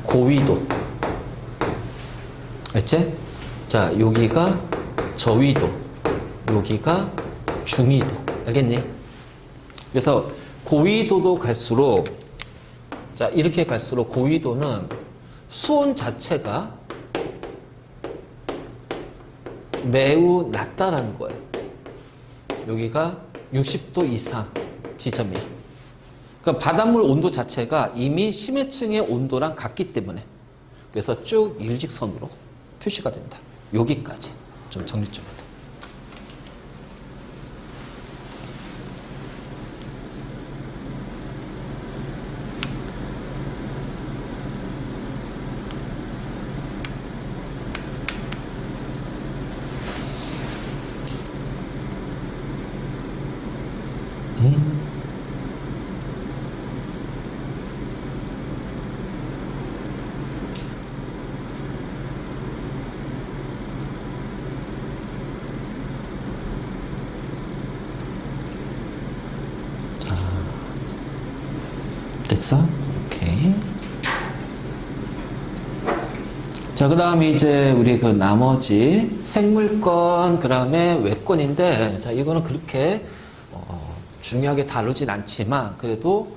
S1: 고위도. 알지? 자, 여기가 저위도. 여기가 중위도. 알겠니? 그래서 고위도도 갈수록, 자, 이렇게 갈수록 고위도는 수온 자체가 매우 낮다라는 거예요. 여기가 60도 이상 지점이에요. 그러니까 바닷물 온도 자체가 이미 심해층의 온도랑 같기 때문에, 그래서 쭉 일직선으로 표시가 된다. 여기까지 좀 정리 좀 해도. 됐어? 오케이. 자, 그 다음에 이제 우리 그 나머지 생물권, 그 다음에 외권인데, 자, 이거는 그렇게, 중요하게 다루진 않지만, 그래도,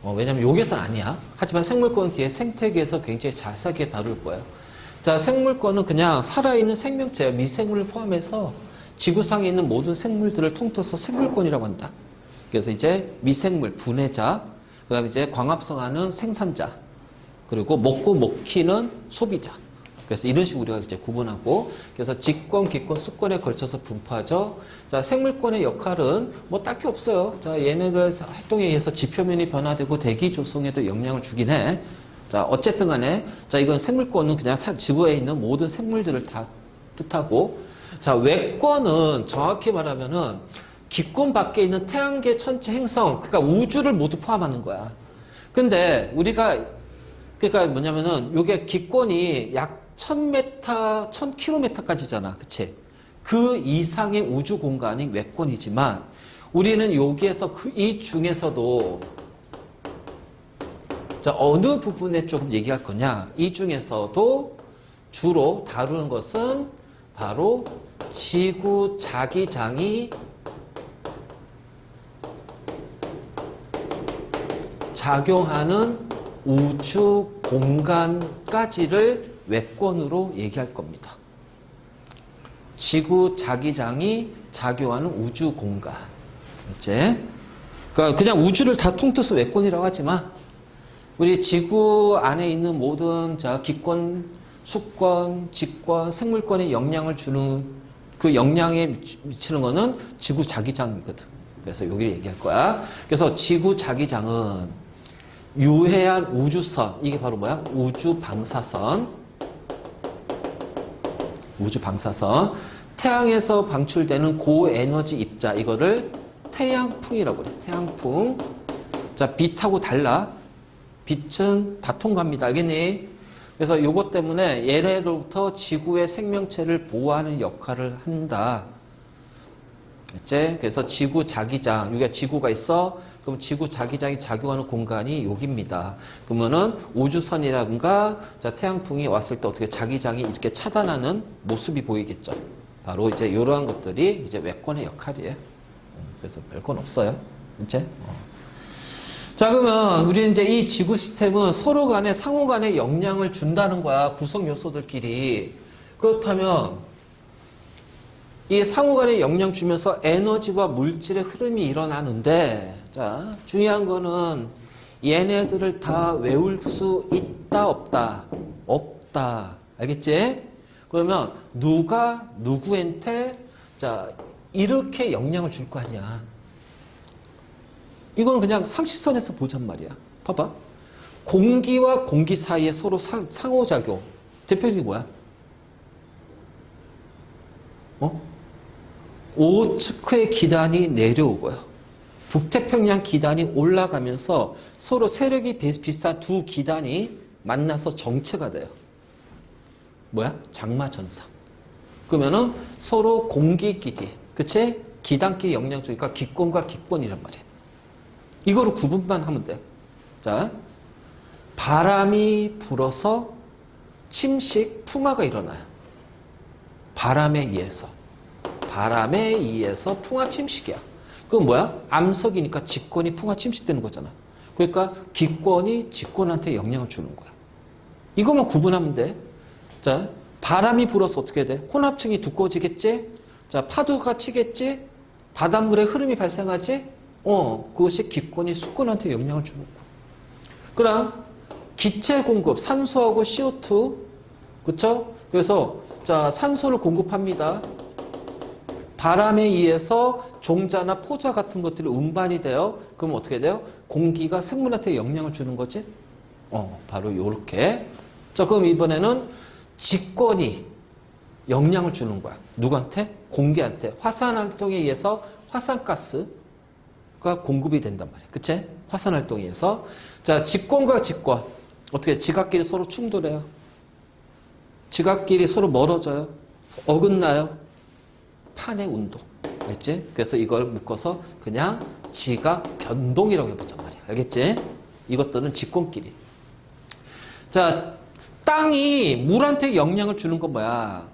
S1: 왜냐면 여기서는 아니야. 하지만 생물권 뒤에 생태계에서 굉장히 자세하게 다룰 거예요. 자, 생물권은 그냥 살아있는 생명체, 미생물을 포함해서 지구상에 있는 모든 생물들을 통틀어서 생물권이라고 한다. 그래서 이제 미생물, 분해자, 그 다음에 이제 광합성하는 생산자, 그리고 먹고 먹히는 소비자. 그래서 이런 식으로 우리가 이제 구분하고, 그래서 직권, 기권, 수권에 걸쳐서 분포하죠. 자, 생물권의 역할은 뭐 딱히 없어요. 자, 얘네들 활동에 의해서 지표면이 변화되고 대기 조성에도 영향을 주긴 해. 자, 어쨌든 간에, 자, 이건 생물권은 그냥 지구에 있는 모든 생물들을 다 뜻하고, 자, 외권은 정확히 말하면은 기권 밖에 있는 태양계 전체 행성, 그러니까 우주를 모두 포함하는 거야. 근데 우리가, 그러니까 뭐냐면은 요게 기권이 약 1000m, 1000km까지잖아. 그치? 그 이상의 우주 공간이 외권이지만 우리는 여기에서 이 중에서도, 자, 어느 부분에 조금 얘기할 거냐? 이 중에서도 주로 다루는 것은 바로 지구 자기장이 작용하는 우주 공간까지를 외권으로 얘기할 겁니다. 지구 자기장이 작용하는 우주 공간. 그치? 그러니까 그냥 우주를 다 통틀어서 외권이라고 하지만 우리 지구 안에 있는 모든 자 기권, 수권, 직권, 생물권에 영향을 주는 그 영향에 미치는 거는 지구 자기장이거든. 그래서 여기 얘기할 거야. 그래서 지구 자기장은 유해한 우주선, 이게 바로 뭐야? 우주 방사선. 우주 방사선. 태양에서 방출되는 고에너지 입자, 이거를 태양풍이라고 그래. 태양풍. 자, 빛하고 달라. 빛은 다 통과합니다. 알겠니? 그래서 이것 때문에 얘네로부터 지구의 생명체를 보호하는 역할을 한다. 알겠지? 그래서 지구 자기장, 여기가 지구가 있어. 그럼 지구 자기장이 작용하는 공간이 여기입니다. 그러면은 우주선이라든가 자, 태양풍이 왔을 때 어떻게 자기장이 이렇게 차단하는 모습이 보이겠죠. 바로 이제 이러한 것들이 이제 외권의 역할이에요. 그래서 별건 없어요. 이제. 자, 그러면 우리는 이제 이 지구 시스템은 서로 간에 상호 간에 영향을 준다는 거야. 구성 요소들끼리. 그렇다면 이 상호 간에 영향 주면서 에너지와 물질의 흐름이 일어나는데, 자, 중요한 거는 얘네들을 다 외울 수 있다, 없다? 없다. 알겠지? 그러면 누가 누구한테 자, 이렇게 영향을 줄 거 아니야. 이건 그냥 상식선에서 보잔 말이야. 봐봐. 공기와 공기 사이에 서로 상호작용. 대표적인 뭐야? 오츠크의 기단이 내려오고요. 북태평양 기단이 올라가면서 서로 세력이 비슷한 두 기단이 만나서 정체가 돼요. 뭐야? 장마전선. 그러면은 서로 공기끼리, 그치? 기단끼리 영향 주니까 기권과 기권이란 말이야. 이거로 구분만 하면 돼요. 자, 바람이 불어서 침식, 풍화가 일어나요. 바람에 의해서 풍화 침식이야. 그건 뭐야? 암석이니까 직권이 풍화 침식되는 거잖아. 그러니까 기권이 직권한테 영향을 주는 거야. 이것만 구분하면 돼. 자, 바람이 불어서 어떻게 돼? 혼합층이 두꺼워지겠지? 자, 파도가 치겠지? 바닷물의 흐름이 발생하지? 그것이 기권이 수권한테 영향을 주는 거야. 그다음 기체 공급, 산소하고 CO2, 그쵸? 그래서 자, 산소를 공급합니다. 바람에 의해서 종자나 포자 같은 것들이 운반이 돼요. 그럼 어떻게 돼요? 공기가 생물한테 영향을 주는 거지? 바로 요렇게. 자, 그럼 이번에는 직권이 영향을 주는 거야. 누구한테? 공기한테. 화산활동에 의해서 화산가스가 공급이 된단 말이야. 그치? 화산활동에 의해서. 자, 직권과 직권. 어떻게? 지각끼리 서로 충돌해요. 지각끼리 서로 멀어져요. 어긋나요. 판의 운동. 알겠지? 그래서 이걸 묶어서 그냥 지각 변동이라고 해보자 말이야. 알겠지? 이것들은 직권끼리. 자, 땅이 물한테 영향을 주는 건 뭐야?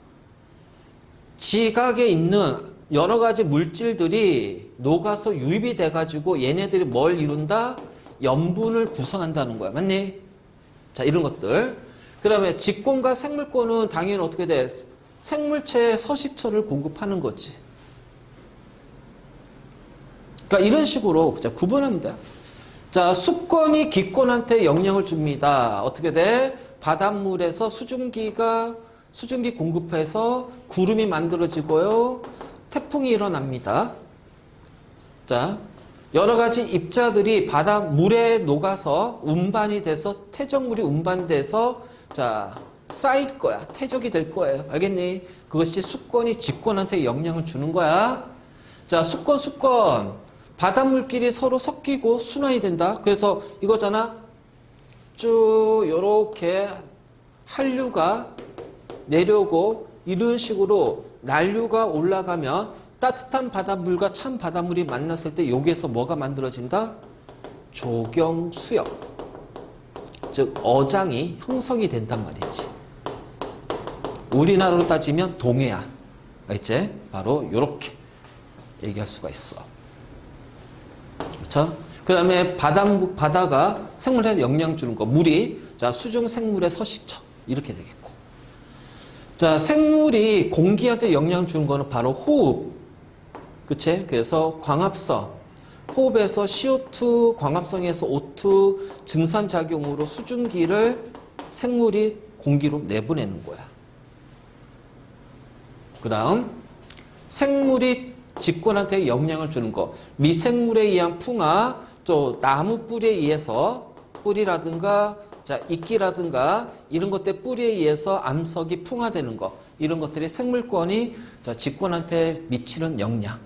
S1: 지각에 있는 여러 가지 물질들이 녹아서 유입이 돼가지고 얘네들이 뭘 이룬다? 염분을 구성한다는 거야. 맞니? 자, 이런 것들. 그 다음에 직권과 생물권은 당연히 어떻게 돼? 생물체의 서식처를 공급하는 거지. 그러니까 이런 식으로 구분하면 돼. 자, 수권이 기권한테 영향을 줍니다. 어떻게 돼? 바닷물에서 수증기 공급해서 구름이 만들어지고요. 태풍이 일어납니다. 자, 여러 가지 입자들이 바닷물에 녹아서 운반이 돼서 퇴적물이 운반돼서 자, 쌓일 거야. 퇴적이 될 거예요. 알겠니? 그것이 수권이 직권한테 영향을 주는 거야. 자, 수권. 바닷물끼리 서로 섞이고 순환이 된다. 그래서 이거잖아. 쭉 요렇게 한류가 내려오고 이런 식으로 난류가 올라가면 따뜻한 바닷물과 찬 바닷물이 만났을 때 여기에서 뭐가 만들어진다? 조경수역. 즉 어장이 형성이 된단 말이지. 우리나라로 따지면 동해안. 알겠지? 바로 이렇게 얘기할 수가 있어. 그렇죠? 그 다음에 바다가 생물한테 영향 주는 거. 물이 자, 수중 생물의 서식처. 이렇게 되겠고. 자, 생물이 공기한테 영향 주는 거는 바로 호흡. 그치? 그래서 광합성. 호흡에서 CO2, 광합성에서 O2 증산작용으로 수증기를 생물이 공기로 내보내는 거야. 그 다음 생물이 직권한테 영향을 주는 거. 미생물에 의한 풍화, 또 나무 뿌리에 의해서 뿌리라든가 자, 이끼라든가 이런 것들 뿌리에 의해서 암석이 풍화되는 거. 이런 것들이 생물권이 자, 직권한테 미치는 영향.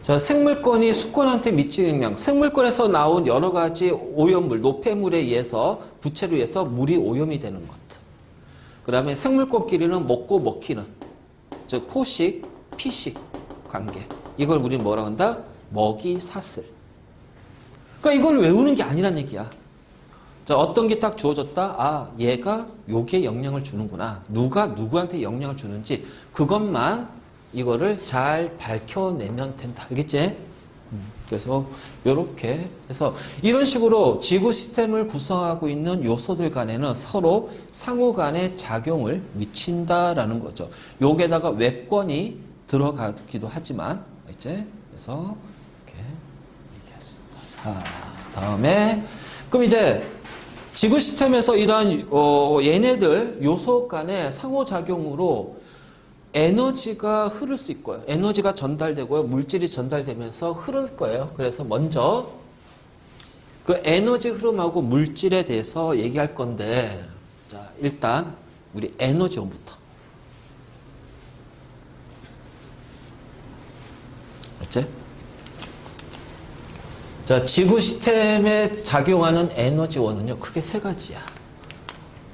S1: 자, 생물권이 수권한테 미치는 영향. 생물권에서 나온 여러 가지 오염물, 노폐물에 의해서, 부채로 의해서 물이 오염이 되는 것들. 그 다음에 생물권끼리는 먹고 먹히는, 즉, 포식, 피식 관계. 이걸 우리는 뭐라고 한다? 먹이, 사슬. 그러니까 이걸 외우는 게 아니란 얘기야. 자, 어떤 게 딱 주어졌다? 아, 얘가 여기에 영향을 주는구나. 누가 누구한테 영향을 주는지 그것만 이거를 잘 밝혀내면 된다. 알겠지? 그래서 이렇게 해서 이런 식으로 지구 시스템을 구성하고 있는 요소들 간에는 서로 상호 간의 작용을 미친다라는 거죠. 여기에다가 외권이 들어가기도 하지만, 알겠지? 그래서 이렇게 얘기했습니다. 자, 다음에 그럼 이제 지구 시스템에서 이러한 얘네들 요소 간의 상호작용으로 에너지가 흐를 수 있고요. 에너지가 전달되고요. 물질이 전달되면서 흐를 거예요. 그래서 먼저 그 에너지 흐름하고 물질에 대해서 얘기할 건데, 자, 일단 우리 에너지원부터. 자, 지구 시스템에 작용하는 에너지원은요, 크게 세 가지야.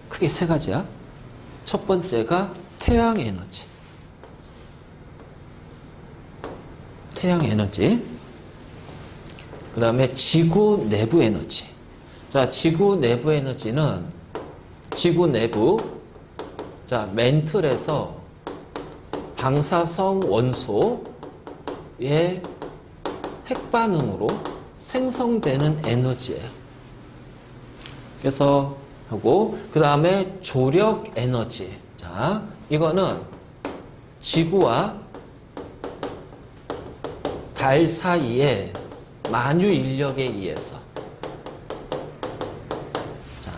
S1: 크게 세 가지야. 첫 번째가 태양 에너지. 태양 에너지. 그 다음에 지구 내부 에너지. 자, 지구 내부 에너지는 지구 내부, 자, 멘틀에서 방사성 원소의 핵반응으로 생성되는 에너지예요. 그래서 하고, 그 다음에 조력 에너지. 자, 이거는 지구와 달 사이에 만유 인력에 의해서. 자,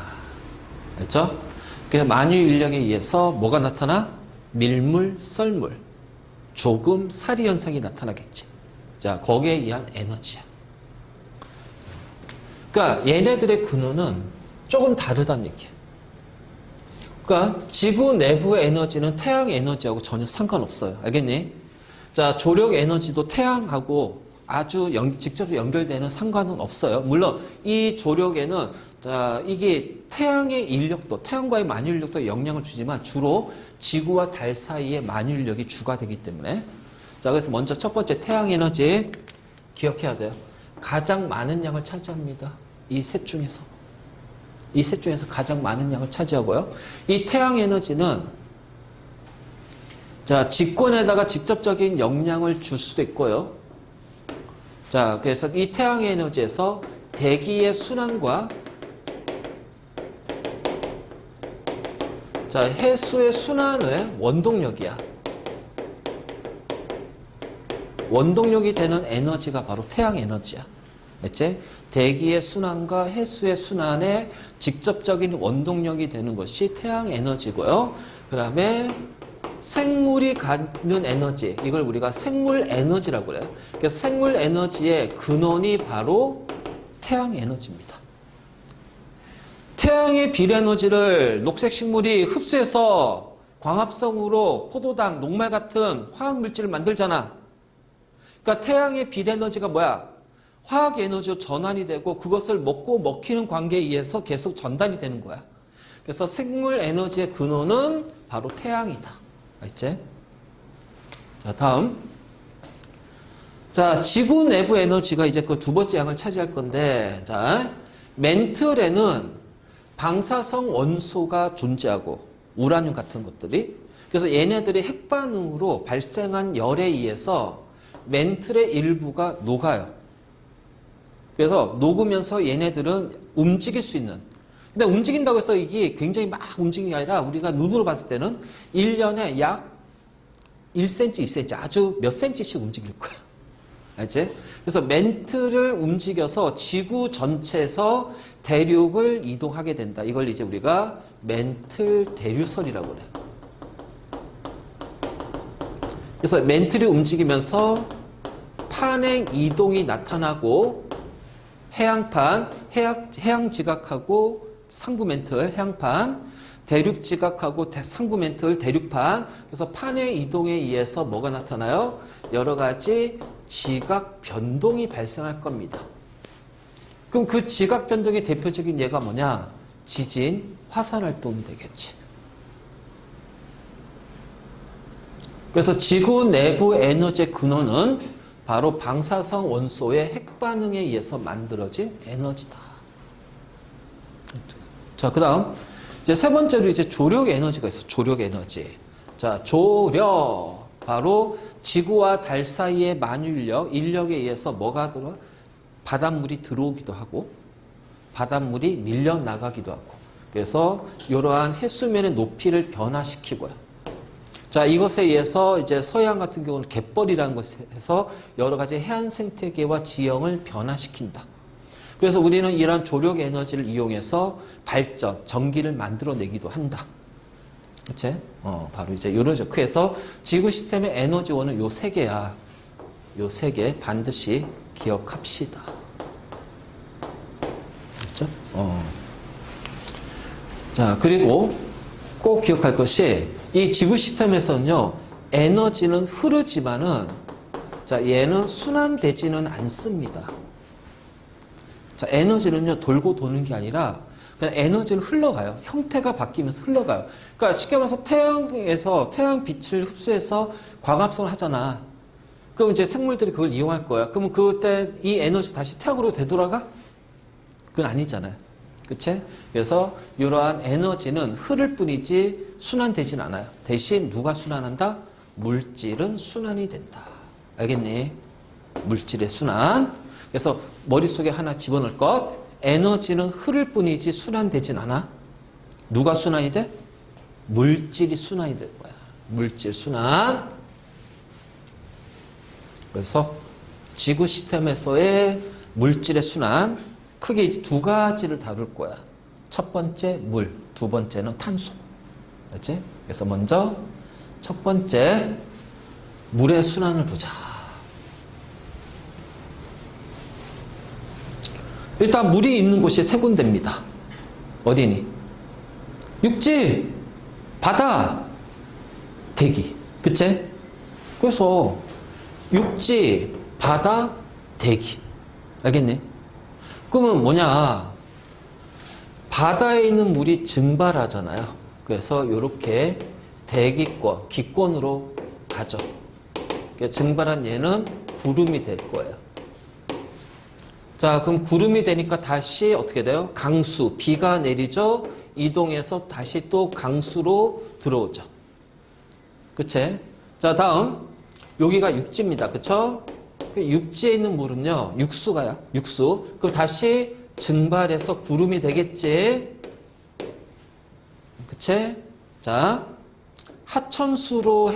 S1: 알죠? 그래서 만유 인력에 의해서 뭐가 나타나? 밀물, 썰물, 조금 사리 현상이 나타나겠지. 자, 거기에 의한 에너지야. 그러니까 얘네들의 근원은 조금 다르다는 얘기야. 그러니까 지구 내부의 에너지는 태양 에너지하고 전혀 상관없어요. 알겠니? 자, 조력 에너지도 태양하고 아주 직접 연결되는 상관은 없어요. 물론 이 조력에는 자, 이게 태양의 인력도, 태양과의 만유인력도 영향을 주지만 주로 지구와 달 사이의 만유인력이 주가 되기 때문에. 자, 그래서 먼저 첫 번째 태양 에너지 기억해야 돼요. 가장 많은 양을 차지합니다. 이 셋 중에서. 이 셋 중에서 가장 많은 양을 차지하고요. 이 태양 에너지는 자, 직권에다가 직접적인 영향을 줄 수도 있고요. 자, 그래서 이 태양 에너지에서 대기의 순환과 자, 해수의 순환의 원동력이야. 원동력이 되는 에너지가 바로 태양 에너지야. 알지? 대기의 순환과 해수의 순환에 직접적인 원동력이 되는 것이 태양 에너지고요. 그 다음에 생물이 갖는 에너지, 이걸 우리가 생물 에너지라고 그래요. 그래서 생물 에너지의 근원이 바로 태양 에너지입니다. 태양의 비에너지를 녹색 식물이 흡수해서 광합성으로 포도당, 녹말 같은 화학 물질을 만들잖아. 그러니까 태양의 비에너지가 뭐야? 화학 에너지로 전환이 되고 그것을 먹고 먹히는 관계에 의해서 계속 전달이 되는 거야. 그래서 생물 에너지의 근원은 바로 태양이다. 알지? 자, 다음. 자, 지구 내부 에너지가 이제 그 두 번째 양을 차지할 건데, 자, 멘틀에는 방사성 원소가 존재하고, 우라늄 같은 것들이. 그래서 얘네들이 핵반응으로 발생한 열에 의해서 멘틀의 일부가 녹아요. 그래서 녹으면서 얘네들은 움직일 수 있는. 근데 움직인다고 해서 이게 굉장히 막 움직이는 게 아니라 우리가 눈으로 봤을 때는 1년에 약 1cm, 2cm 아주 몇 cm씩 움직일 거야. 알지? 그래서 멘틀을 움직여서 지구 전체에서 대륙을 이동하게 된다. 이걸 이제 우리가 멘틀 대류설이라고 그래. 그래서 멘틀이 움직이면서 판행 이동이 나타나고 해양판, 해양 지각하고 상부 멘틀, 해양판, 대륙 지각하고 상부 멘틀, 대륙판. 그래서 판의 이동에 의해서 뭐가 나타나요? 여러 가지 지각 변동이 발생할 겁니다. 그럼 그 지각 변동의 대표적인 예가 뭐냐? 지진, 화산 활동이 되겠지. 그래서 지구 내부 에너지의 근원은 바로 방사성 원소의 핵반응에 의해서 만들어진 에너지다. 자, 그 다음. 이제 세 번째로 이제 조력 에너지가 있어. 조력 에너지. 자, 조력. 바로 지구와 달 사이의 만유인력, 인력에 의해서 뭐가 들어? 바닷물이 들어오기도 하고, 바닷물이 밀려나가기도 하고. 그래서 이러한 해수면의 높이를 변화시키고요. 자, 이것에 의해서 이제 서해안 같은 경우는 갯벌이라는 것에서 여러 가지 해안 생태계와 지형을 변화시킨다. 그래서 우리는 이러한 조력 에너지를 이용해서 발전, 전기를 만들어내기도 한다. 그치? 바로 이제 요러죠. 그래서 지구 시스템의 에너지원은 요 세 개야. 요 세 개 반드시 기억합시다. 그렇죠? 자, 그리고 꼭 기억할 것이 이 지구 시스템에서는요, 에너지는 흐르지만은, 자, 얘는 순환되지는 않습니다. 자, 에너지는요, 돌고 도는 게 아니라 그냥 에너지는 흘러가요. 형태가 바뀌면서 흘러가요. 그러니까 쉽게 말해서 태양에서 태양 빛을 흡수해서 광합성을 하잖아. 그럼 이제 생물들이 그걸 이용할 거야. 그러면 그때 이 에너지 다시 태양으로 되돌아가? 그건 아니잖아요. 그치? 그래서 이러한 에너지는 흐를 뿐이지 순환되진 않아요. 대신 누가 순환한다? 물질은 순환이 된다. 알겠니? 물질의 순환. 그래서 머릿속에 하나 집어넣을 것. 에너지는 흐를 뿐이지 순환되진 않아. 누가 순환이 돼? 물질이 순환이 될 거야. 물질 순환. 그래서 지구 시스템에서의 물질의 순환, 크게 이제 두 가지를 다룰 거야. 첫 번째 물, 두 번째는 탄소. 알지? 그래서 먼저 첫 번째 물의 순환을 보자. 일단 물이 있는 곳이 세 군데입니다. 어디니? 육지, 바다, 대기. 그치? 그래서 육지, 바다, 대기. 알겠니? 그러면 뭐냐? 바다에 있는 물이 증발하잖아요. 그래서 이렇게 대기권, 기권으로 가죠. 증발한 얘는 구름이 될 거예요. 자, 그럼 구름이 되니까 다시 어떻게 돼요? 강수, 비가 내리죠? 이동해서 다시 또 강수로 들어오죠. 그치? 자, 다음. 여기가 육지입니다. 그쵸? 육지에 있는 물은요, 육수가요. 육수. 그럼 다시 증발해서 구름이 되겠지? 그치? 자, 하천수로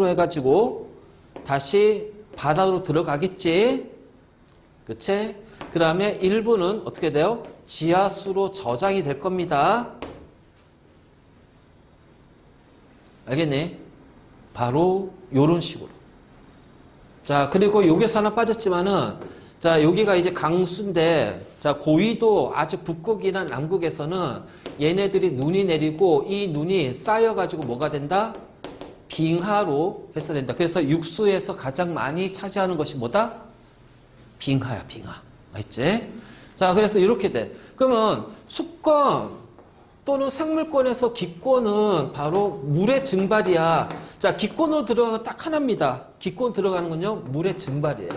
S1: 해가지고 다시 바다로 들어가겠지? 그치? 그 다음에 일부는 어떻게 돼요? 지하수로 저장이 될 겁니다. 알겠니? 바로 요런 식으로. 자, 그리고 여기서 하나 빠졌지만은, 자, 여기가 이제 강수인데, 자, 고위도 아주 북극이나 남극에서는 얘네들이 눈이 내리고 이 눈이 쌓여가지고 뭐가 된다? 빙하로 해서 된다. 그래서 육수에서 가장 많이 차지하는 것이 뭐다? 빙하야, 빙하. 알지? 자, 그래서 이렇게 돼. 그러면 수권 또는 생물권에서 기권은 바로 물의 증발이야. 자, 기권으로 들어가는 건 딱 하나입니다. 기권 들어가는 건요, 물의 증발이에요.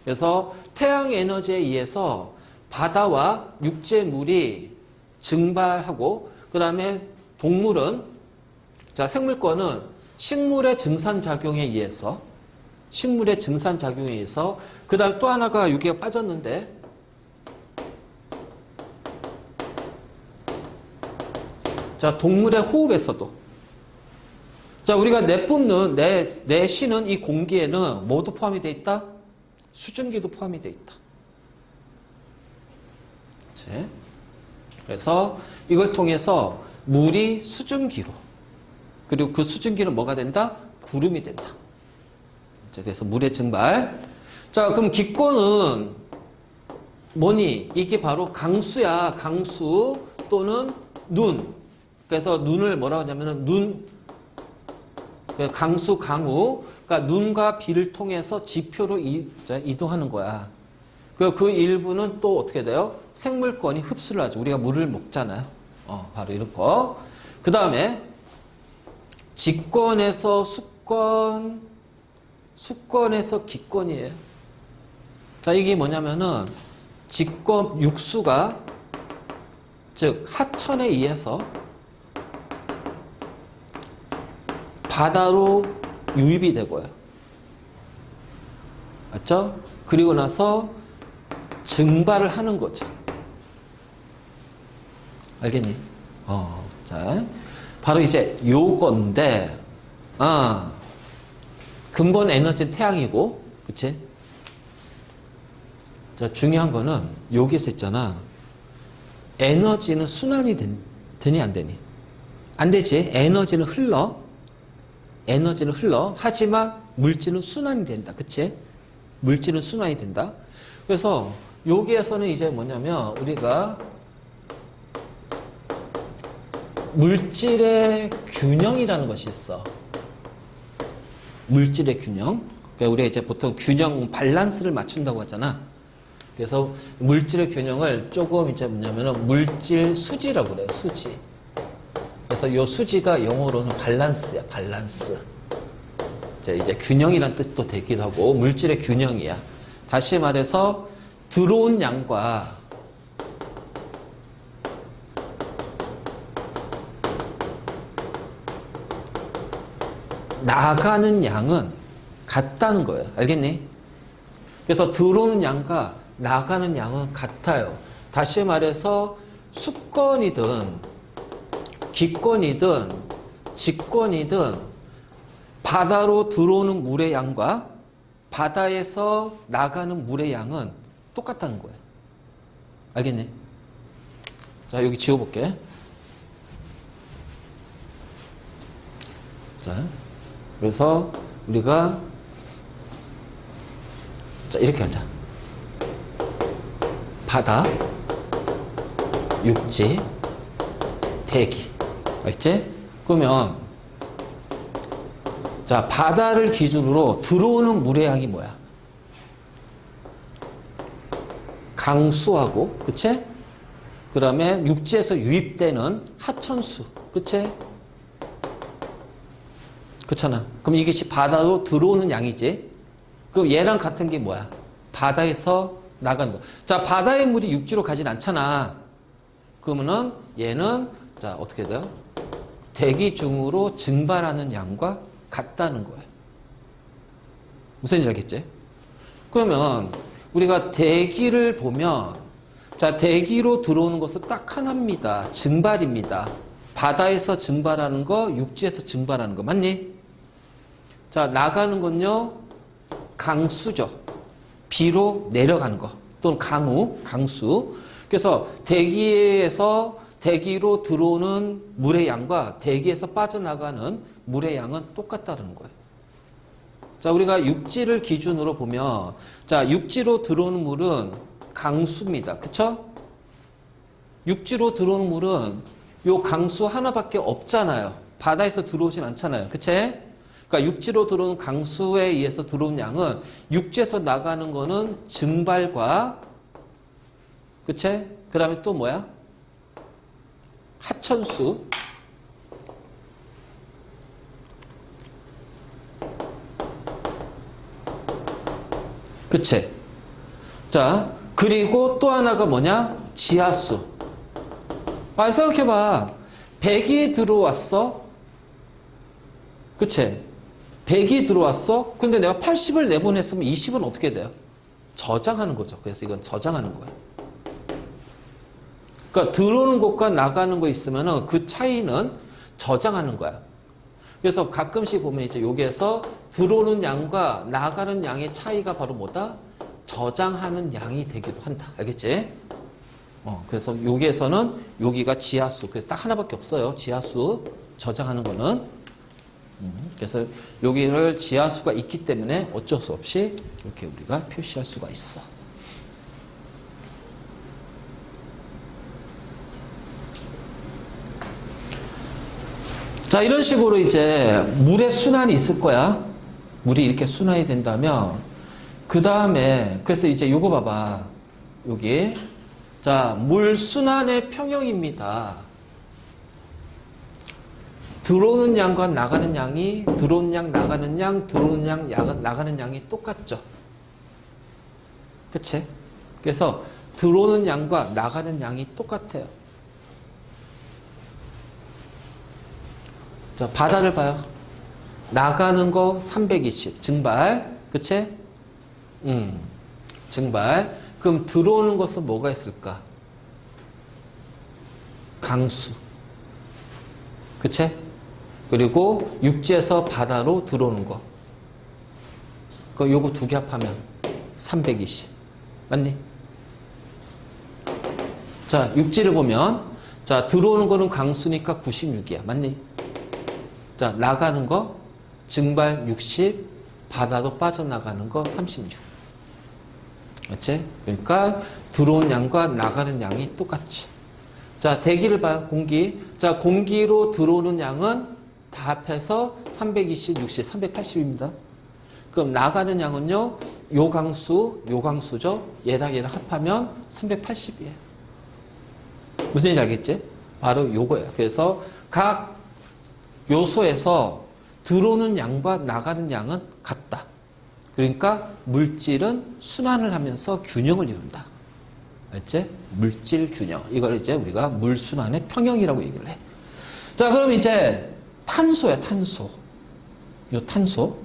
S1: 그래서 태양 에너지에 의해서 바다와 육지의 물이 증발하고, 그 다음에 동물은, 자, 생물권은 식물의 증산작용에 의해서, 그 다음 또 하나가 여기가 빠졌는데, 자, 동물의 호흡에서도. 자, 우리가 내뿜는, 내쉬는 이 공기에는 뭐도 포함이 되어 있다? 수증기도 포함이 되어 있다. 그치? 그래서 이걸 통해서 물이 수증기로, 그리고 그 수증기는 뭐가 된다? 구름이 된다. 자, 그래서 물의 증발. 자, 그럼 기권은 뭐니? 이게 바로 강수야. 강수 또는 눈. 그래서 눈을 뭐라고 하냐면은 강수, 강우. 그러니까 눈과 비를 통해서 지표로 이동하는 거야. 그 일부는 또 어떻게 돼요? 생물권이 흡수를 하죠. 우리가 물을 먹잖아요. 바로 이런 거. 그 다음에 직권에서 수권, 수권에서 기권이에요. 자, 이게 뭐냐면은 직권 육수가, 즉 하천에 의해서 바다로 유입이 되고요. 맞죠? 그리고 나서 증발을 하는 거죠. 알겠니? 자, 바로 이제 요건데, 근본 에너지는 태양이고, 그치? 자, 중요한 거는 여기서 있잖아. 에너지는 순환이 되니 안 되니? 안 되지. 에너지는 흘러. 하지만 물질은 순환이 된다. 그치? 물질은 순환이 된다. 그래서 여기에서는 이제 뭐냐면 우리가 물질의 균형이라는 것이 있어. 물질의 균형. 그러니까 우리가 이제 보통 균형, 밸런스를 맞춘다고 하잖아. 그래서 물질의 균형을 조금 이제 뭐냐면은 물질 수지라고 그래요. 수지. 그래서 이 수지가 영어로는 밸런스야. 밸런스. 이제 균형이란 뜻도 되기도 하고 물질의 균형이야. 다시 말해서 들어온 양과 나가는 양은 같다는 거예요. 알겠니? 그래서 들어오는 양과 나가는 양은 같아요. 다시 말해서 수권이든 기권이든 직권이든 바다로 들어오는 물의 양과 바다에서 나가는 물의 양은 똑같다는 거예요. 알겠니? 자, 여기 지워볼게. 자, 그래서 우리가 자, 이렇게 하자. 바다, 육지, 대기. 알겠지? 그러면 자, 바다를 기준으로 들어오는 물의 양이 뭐야? 강수하고, 그치? 그 다음에 육지에서 유입되는 하천수, 그치? 그렇잖아. 그럼 이것이 바다로 들어오는 양이지? 그럼 얘랑 같은 게 뭐야? 바다에서 나가는 거. 자, 바다의 물이 육지로 가진 않잖아. 그러면은 얘는 자, 어떻게 돼요? 대기 중으로 증발하는 양과 같다는 거예요. 무슨 얘기인지 알겠지? 그러면 우리가 대기를 보면 자, 대기로 들어오는 것은 딱 하나입니다. 증발입니다. 바다에서 증발하는 거, 육지에서 증발하는 거. 맞니? 자, 나가는 건요, 강수죠. 비로 내려가는 거. 또는 강우, 강수. 그래서 대기에서 대기로 들어오는 물의 양과 대기에서 빠져나가는 물의 양은 똑같다는 거예요. 자, 우리가 육지를 기준으로 보면, 자, 육지로 들어오는 물은 강수입니다. 그쵸? 육지로 들어오는 물은 요 강수 하나밖에 없잖아요. 바다에서 들어오진 않잖아요. 그치? 그러니까 육지로 들어오는 강수에 의해서 들어온 양은 육지에서 나가는 거는 증발과, 그치? 그 다음에 또 뭐야? 하천수. 그치? 자, 그리고 또 하나가 뭐냐? 지하수. 아, 생각해봐. 100이 들어왔어. 그치? 100이 들어왔어. 근데 내가 80을 내보냈으면 20은 어떻게 돼요? 저장하는 거죠. 그래서 이건 저장하는 거예요. 그러니까 들어오는 것과 나가는 거 있으면 그 차이는 저장하는 거야. 그래서 가끔씩 보면 이제 여기에서 들어오는 양과 나가는 양의 차이가 바로 뭐다? 저장하는 양이 되기도 한다. 알겠지? 그래서 여기에서는 여기가 지하수. 그래서 딱 하나밖에 없어요. 지하수 저장하는 거는. 그래서 여기를 지하수가 있기 때문에 어쩔 수 없이 이렇게 우리가 표시할 수가 있어. 자, 이런 식으로 이제 물의 순환이 있을 거야. 물이 이렇게 순환이 된다면 그 다음에 그래서 이제 요거 봐봐. 여기 자, 물 순환의 평형입니다. 들어오는 양과 나가는 양이 들어오는 양, 나가는 양, 들어오는 양, 나가는 양이 똑같죠. 그치? 그래서 들어오는 양과 나가는 양이 똑같아요. 자, 바다를 봐요. 나가는 거 320 증발. 그치? 증발. 그럼 들어오는 것은 뭐가 있을까? 강수. 그치? 그리고 육지에서 바다로 들어오는 거. 그 요거 두 개 합하면 320. 맞니? 자, 육지를 보면 자, 들어오는 거는 강수니까 96이야. 맞니? 자, 나가는 거 증발 60, 바다로 빠져나가는 거 36. 맞지? 그러니까 들어온 양과 나가는 양이 똑같지. 자, 대기를 봐요. 공기. 자, 공기로 들어오는 양은 다 합해서 320, 60, 380입니다. 그럼 나가는 양은요, 요 강수죠? 얘랑 얘랑 합하면 380이에요. 무슨 얘기인지 알겠지? 바로 요거예요. 그래서 각 요소에서 들어오는 양과 나가는 양은 같다. 그러니까 물질은 순환을 하면서 균형을 이룬다. 알지? 물질 균형. 이걸 이제 우리가 물순환의 평형이라고 얘기를 해. 자, 그럼 이제 탄소야, 탄소. 요 탄소.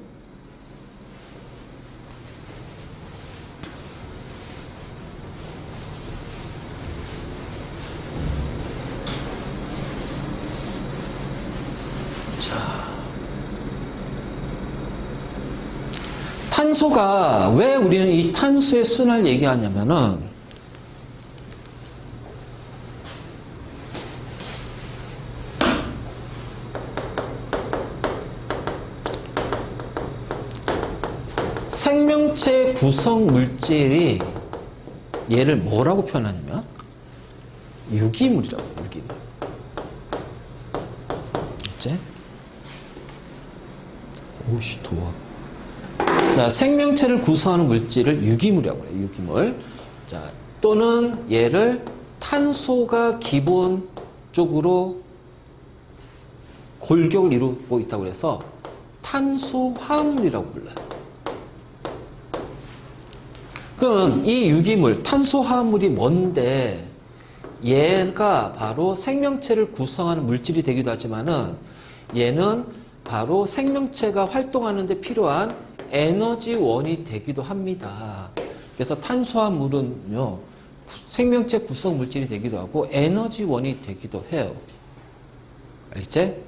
S1: 탄소가 왜 우리는 이 탄소의 순환을 얘기하냐면은 생명체 구성 물질이 얘를 뭐라고 표현하냐면 유기물이라고, 유기물. 있지? 오씨, 더워. 자, 생명체를 구성하는 물질을 유기물이라고 해요. 유기물. 자, 또는 얘를 탄소가 기본적으로 골격을 이루고 있다고 해서 탄소화합물이라고 불러요. 그럼 이 유기물, 탄소화합물이 뭔데 얘가 바로 생명체를 구성하는 물질이 되기도 하지만은 얘는 바로 생명체가 활동하는 데 필요한 에너지원이 되기도 합니다. 그래서 탄소화물은요, 생명체 구성 물질이 되기도 하고 에너지원이 되기도 해요. 알겠지?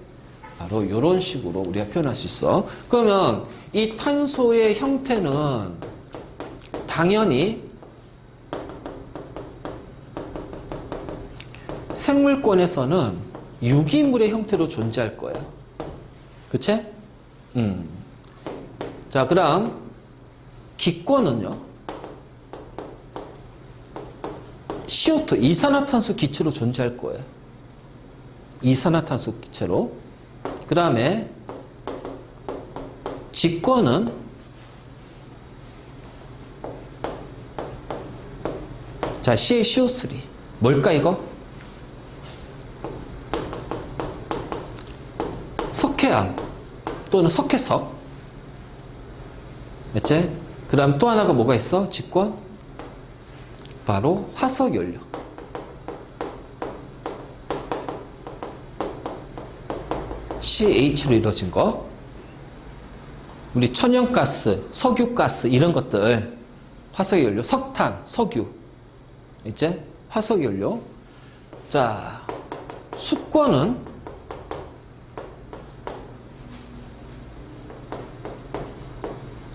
S1: 바로 이런 식으로 우리가 표현할 수 있어. 그러면 이 탄소의 형태는 당연히 생물권에서는 유기물의 형태로 존재할 거예요. 그치? 자, 그럼 기권은요, CO2, 이산화탄소 기체로 존재할 거예요. 이산화탄소 기체로. 그 다음에 직권은 자, CaCO3. 뭘까 이거? 석회암 또는 석회석. 맞지? 그 다음 또 하나가 뭐가 있어? 직권? 바로 화석연료. CH로 이루어진 거. 우리 천연가스, 석유가스 이런 것들. 화석연료, 석탄, 석유. 이제 화석연료. 자, 수권은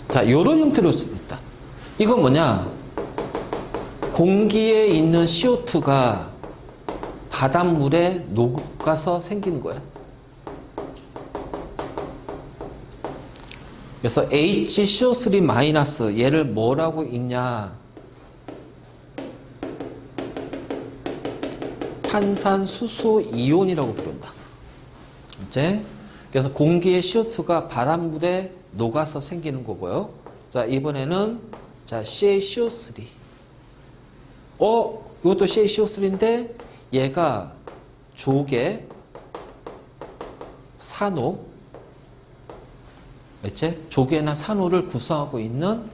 S1: 자, 요런 형태로 있다. 이건 뭐냐? 공기에 있는 CO2가 바닷물에 녹아서 생기는 거야. 그래서 HCO3- 얘를 뭐라고 읽냐? 탄산수소 이온이라고 부른다. 이제 그래서 공기의 CO2가 바닷물에 녹아서 생기는 거고요. 자, 이번에는 자, CaCO3. 이것도 CaCO3인데 얘가 조개, 산호, 그치? 조개나 산호를 구성하고 있는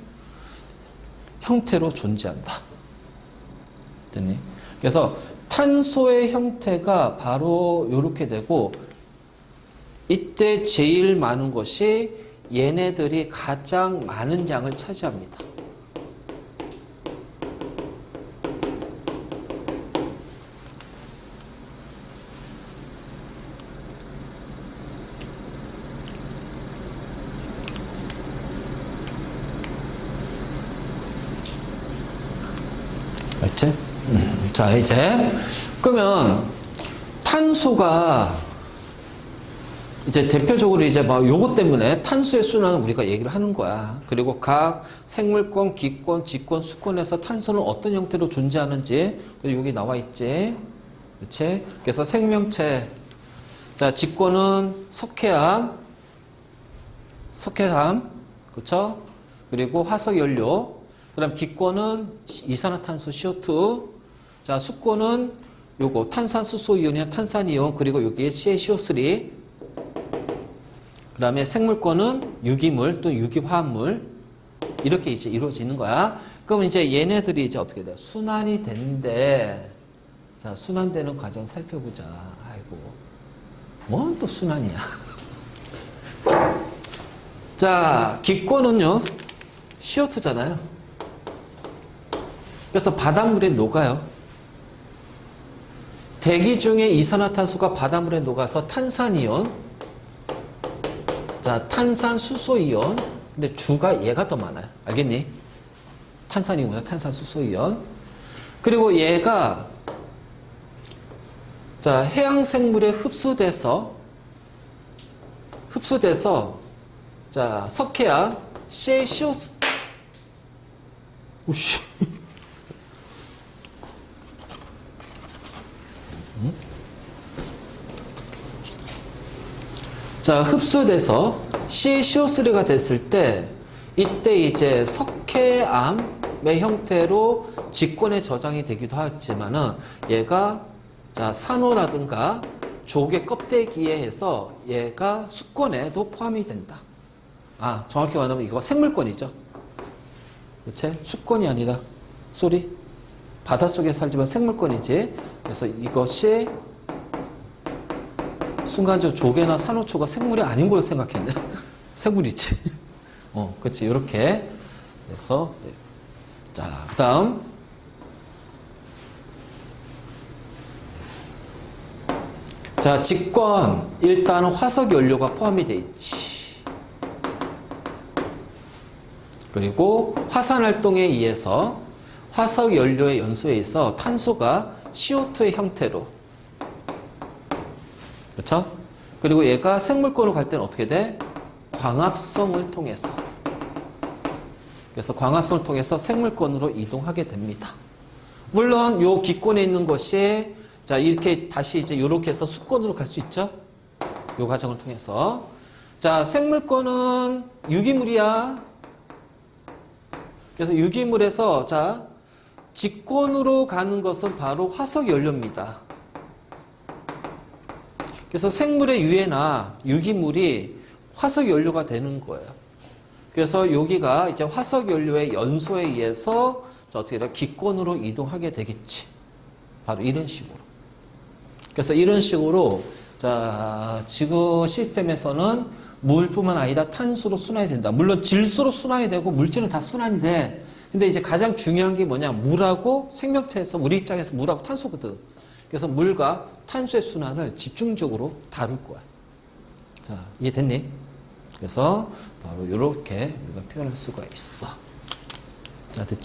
S1: 형태로 존재한다. 됐니? 그래서 탄소의 형태가 바로 이렇게 되고, 이때 제일 많은 것이 얘네들이 가장 많은 양을 차지합니다. 맞지? 자, 이제 그러면 탄소가 이제 대표적으로 이제 막 요것 때문에 탄소의 순환을 우리가 얘기를 하는 거야. 그리고 각 생물권, 기권, 직권, 수권에서 탄소는 어떤 형태로 존재하는지 여기 나와 있지. 그렇지? 그래서 생명체, 자, 직권은 석회암, 그쵸? 그리고 화석 연료. 그다음 기권은 이산화탄소 CO2. 자, 수권은 요거 탄산수소이온이나 탄산이온, 그리고 여기에 CaCO3. 그다음에 생물권은 유기물 또 유기화합물. 이렇게 이제 이루어지는 거야. 그럼 이제 얘네들이 이제 어떻게 돼요? 순환이 된대. 자, 순환되는 과정 살펴보자. 아이고, 뭔 또 순환이야. 자, 기권은요, CO2잖아요. 그래서 바닷물에 녹아요. 대기 중에 이산화탄소가 바닷물에 녹아서 탄산이온, 자, 탄산수소이온. 근데 주가 얘가 더 많아요. 알겠니? 탄산이온이나 탄산수소이온. 그리고 얘가 자, 해양생물에 흡수돼서 자, 석회암 CaCO3 오씨. 자, 흡수돼서 CaCO3가 됐을 때 이때 이제 석회암의 형태로 직권에 저장이 되기도 하지만은 얘가 자, 산호라든가 조개 껍데기에 해서 얘가 수권에도 포함이 된다. 아, 정확히 말하면 이거 생물권이죠. 그치? 수권이 아니라 쏘리 바닷속에 살지만 생물권이지. 그래서 이것이 순간적으로 조개나 산호초가 생물이 아닌 걸로 생각했네. 생물이지. 그치. 요렇게. 그래서, 자, 그 다음. 자, 직권. 일단 화석 연료가 포함이 돼 있지. 그리고 화산 활동에 의해서 화석 연료의 연소에 있어 탄소가 CO2의 형태로. 그렇죠? 그리고 얘가 생물권으로 갈 때는 어떻게 돼? 광합성을 통해서. 그래서 광합성을 통해서 생물권으로 이동하게 됩니다. 물론 요 기권에 있는 것이 자, 이렇게 다시 이제 요렇게 해서 수권으로 갈 수 있죠? 요 과정을 통해서. 자, 생물권은 유기물이야. 그래서 유기물에서 자, 직권으로 가는 것은 바로 화석 연료입니다. 그래서 생물의 유해나 유기물이 화석 연료가 되는 거예요. 그래서 여기가 이제 화석 연료의 연소에 의해서 어떻게 돼? 기권으로 이동하게 되겠지. 바로 이런 식으로. 그래서 이런 식으로 자, 지구 시스템에서는 물뿐만 아니라 탄소로 순환이 된다. 물론 질소로 순환이 되고 물질은 다 순환이 돼. 근데 이제 가장 중요한 게 뭐냐? 물하고 생명체에서 우리 입장에서 물하고 탄소거든. 그래서 물과 탄소의 순환을 집중적으로 다룰 거야. 자, 이해됐니? 그래서 바로 이렇게 우리가 표현할 수가 있어. 자, 됐지?